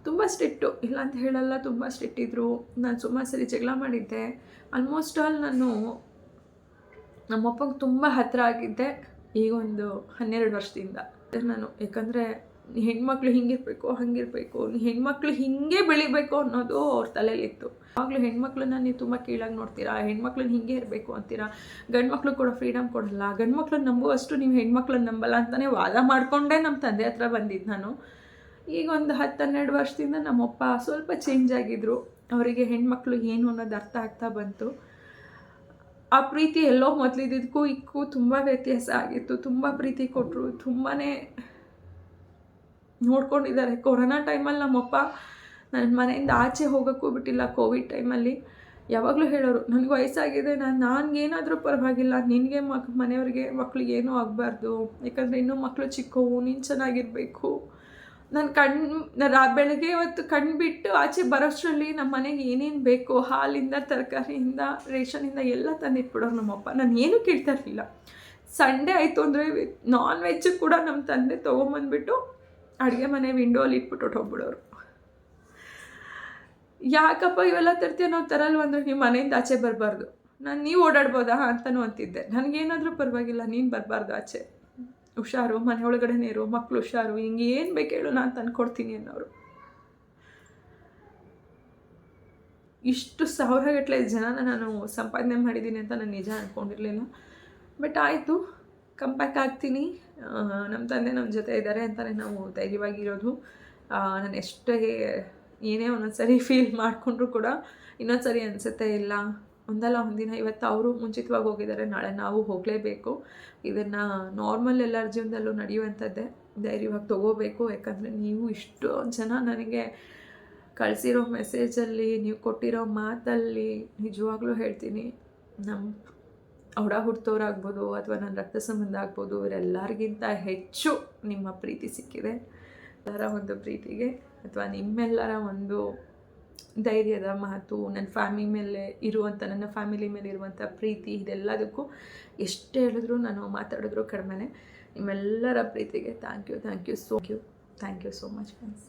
ತುಂಬ ಸ್ಟ್ರಿಕ್ಟು, ಇಲ್ಲ ಅಂತ ಹೇಳಲ್ಲ, ತುಂಬ ಸ್ಟ್ರಿಕ್ಟ್ ಇದ್ದರು. ನಾನು ಸುಮಾರು ಸರಿ ಜಗಳ ಮಾಡಿದ್ದೆ. ಆಲ್ಮೋಸ್ಟ್ ಆಲ್ ನಾನು ನಮ್ಮಪ್ಪಗೆ ತುಂಬ ಹತ್ತಿರ ಆಗಿದ್ದೆ ಈಗೊಂದು 12 ವರ್ಷದಿಂದ ನಾನು. ಯಾಕಂದರೆ ಹೆಣ್ಮಕ್ಳು ಹಿಂಗಿರಬೇಕು, ಹಂಗಿರಬೇಕು, ಹೆಣ್ಮಕ್ಳು ಹಿಂಗೆ ಬೆಳಿಬೇಕು ಅನ್ನೋದು ಅವ್ರ ತಲೆಯಲ್ಲಿತ್ತು. ಆವಾಗಲೂ ಹೆಣ್ಮಕ್ಳನ್ನ ನೀವು ತುಂಬ ಕೀಳಾಗಿ ನೋಡ್ತೀರಾ, ಹೆಣ್ಮಕ್ಳನ್ನ ಹಿಂಗೆ ಇರಬೇಕು ಅಂತೀರಾ, ಗಂಡು ಮಕ್ಳು ಕೂಡ ಫ್ರೀಡಮ್ ಕೊಡಲ್ಲ, ಗಂಡು ಮಕ್ಳನ್ನ ನಂಬುವಷ್ಟು ನೀವು ಹೆಣ್ಮಕ್ಳನ್ನ ನಂಬಲ್ಲ ಅಂತಲೇ ವಾದ ಮಾಡಿಕೊಂಡೇ ನಮ್ಮ ತಂದೆ ಹತ್ರ ಬಂದಿದ್ದು ನಾನು. ಈಗ ಒಂದು 10-12 ವರ್ಷದಿಂದ ನಮ್ಮಪ್ಪ ಸ್ವಲ್ಪ ಚೇಂಜ್ ಆಗಿದ್ದರು. ಅವರಿಗೆ ಹೆಣ್ಮಕ್ಳು ಏನು ಅನ್ನೋದು ಅರ್ಥ ಆಗ್ತಾ ಬಂತು. ಆ ಪ್ರೀತಿ ಎಲ್ಲೋ ಮೊದಲಿದ್ದಕ್ಕೂ ಇಕ್ಕೂ ತುಂಬ ವ್ಯತ್ಯಾಸ ಆಗಿತ್ತು. ತುಂಬ ಪ್ರೀತಿ ಕೊಟ್ಟರು, ತುಂಬಾ ನೋಡ್ಕೊಂಡಿದ್ದಾರೆ. ಕೊರೋನಾ ಟೈಮಲ್ಲಿ ನಮ್ಮಪ್ಪ ನನ್ನ ಮನೆಯಿಂದ ಆಚೆ ಹೋಗೋಕ್ಕೂ ಬಿಟ್ಟಿಲ್ಲ. ಕೋವಿಡ್ ಟೈಮಲ್ಲಿ ಯಾವಾಗಲೂ ಹೇಳೋರು, ನನಗೆ ವಯಸ್ಸಾಗಿದೆ, ನನಗೇನಾದರೂ ಪರವಾಗಿಲ್ಲ, ನಿನಗೆ ಮನೆಯವ್ರಿಗೆ ಮಕ್ಳಿಗೆ ಏನೂ ಆಗಬಾರ್ದು, ಯಾಕಂದರೆ ಇನ್ನೂ ಮಕ್ಕಳು ಚಿಕ್ಕವು, ನೀನು ಚೆನ್ನಾಗಿರಬೇಕು. ನಾನು ಬೆಳಗ್ಗೆ ಇವತ್ತು ಕಣ್ಣು ಬಿಟ್ಟು ಆಚೆ ಬರೋಷ್ಟರಲ್ಲಿ ನಮ್ಮ ಮನೆಗೆ ಏನೇನು ಬೇಕು, ಹಾಲಿಂದ, ತರಕಾರಿಯಿಂದ, ರೇಷನಿಂದ ಎಲ್ಲ ತಂದಿಟ್ಬಿಡೋರು ನಮ್ಮಪ್ಪ. ನಾನು ಏನೂ ಕೇಳ್ತಾ ಇರಲಿಲ್ಲ. ಸಂಡೇ ಆಯಿತು ಅಂದರೆ ನಾನ್ ವೆಜ್ಜು ಕೂಡ ನಮ್ಮ ತಂದೆ ತೊಗೊಂಬಂದ್ಬಿಟ್ಟು ಅಡುಗೆ ಮನೆ ವಿಂಡೋಲ್ಲಿ ಇಟ್ಬಿಟ್ಟು ಹೊಟ್ಟೋಗ್ಬಿಡೋರು. ಯಾಕಪ್ಪ ಇವೆಲ್ಲ ತರ್ತೀಯ, ನಾವು ತರಲ್ವ ಅಂದರೆ ನೀವು ಮನೆಯಿಂದ ಆಚೆ ಬರಬಾರ್ದು. ನೀವು ಓಡಾಡ್ಬೋದಾ ಅಂತಲೂ ಅಂತಿದ್ದೆ. ನನಗೇನಾದರೂ ಪರವಾಗಿಲ್ಲ, ನೀನು ಬರಬಾರ್ದು ಆಚೆ, ಹುಷಾರು, ಮನೆ ಒಳಗಡೆನೇ ಇರು, ಮಕ್ಕಳು ಹುಷಾರು, ಹಿಂಗೆ ಏನು ಬೇಕು ಹೇಳು ನಾನು ತಂದ್ಕೊಡ್ತೀನಿ ಅನ್ನೋರು. ಇಷ್ಟು ಸಾವಿರಗಟ್ಟಲೆ ಜನನ ನಾನು ಸಂಪಾದನೆ ಮಾಡಿದ್ದೀನಿ ಅಂತ ನಾನು ನಿಜ ಅಂದ್ಕೊಂಡಿರಲಿಲ್ಲ. ಬಟ್ ಆಯಿತು, ಕಂಬ್ಯಾಕ್ ಆಗ್ತೀನಿ. ನಮ್ಮ ತಂದೆ ನಮ್ಮ ಜೊತೆ ಇದ್ದಾರೆ ಅಂತಲೇ ನಾವು ಧೈರ್ಯವಾಗಿರೋದು. ನಾನು ಎಷ್ಟೇ ಏನೇ ಒಂದೊಂದು ಸರಿ ಫೀಲ್ ಮಾಡಿಕೊಂಡ್ರು ಕೂಡ ಇನ್ನೊಂದು ಸರಿ ಅನಿಸುತ್ತೆ, ಇಲ್ಲ ಒಂದಲ್ಲ ಒಂದಿನ ಇವತ್ತು ಅವರು ಮುಂಚಿತವಾಗಿ ಹೋಗಿದ್ದಾರೆ, ನಾಳೆ ನಾವು ಹೋಗಲೇಬೇಕು. ಇದನ್ನು ನಾರ್ಮಲ್ ಎಲ್ಲರ ಜೀವನದಲ್ಲೂ ನಡೆಯುವಂಥದ್ದೇ, ಧೈರ್ಯವಾಗಿ ತೊಗೋಬೇಕು. ಯಾಕಂದರೆ ನೀವು ಇಷ್ಟೊಂದು ಜನ ನನಗೆ ಕಳಿಸಿರೋ ಮೆಸೇಜಲ್ಲಿ, ನೀವು ಕೊಟ್ಟಿರೋ ಮಾತಲ್ಲಿ ನಿಜವಾಗ್ಲೂ ಹೇಳ್ತೀನಿ, ನಮ್ಮ ಒಡ ಹುಟ್ಟೋರಾಗ್ಬೋದು ಅಥವಾ ನನ್ನ ರಕ್ತ ಸಂಬಂಧ ಆಗ್ಬೋದು, ಇವರೆಲ್ಲರಿಗಿಂತ ಹೆಚ್ಚು ನಿಮ್ಮ ಪ್ರೀತಿ ಸಿಕ್ಕಿದೆ. ಎಲ್ಲರ ಒಂದು ಪ್ರೀತಿಗೆ ಅಥವಾ ನಿಮ್ಮೆಲ್ಲರ ಒಂದು ಧೈರ್ಯದ ಮಾತು, ನನ್ನ ಫ್ಯಾಮಿಲಿ ಮೇಲೆ ಇರುವಂಥ ಪ್ರೀತಿ, ಇದೆಲ್ಲದಕ್ಕೂ ಎಷ್ಟು ಹೇಳಿದ್ರು ನಾನು ಮಾತಾಡಿದ್ರು ಕಡಿಮೆನೆ. ನಿಮ್ಮೆಲ್ಲರ ಪ್ರೀತಿಗೆ thank you so much friends.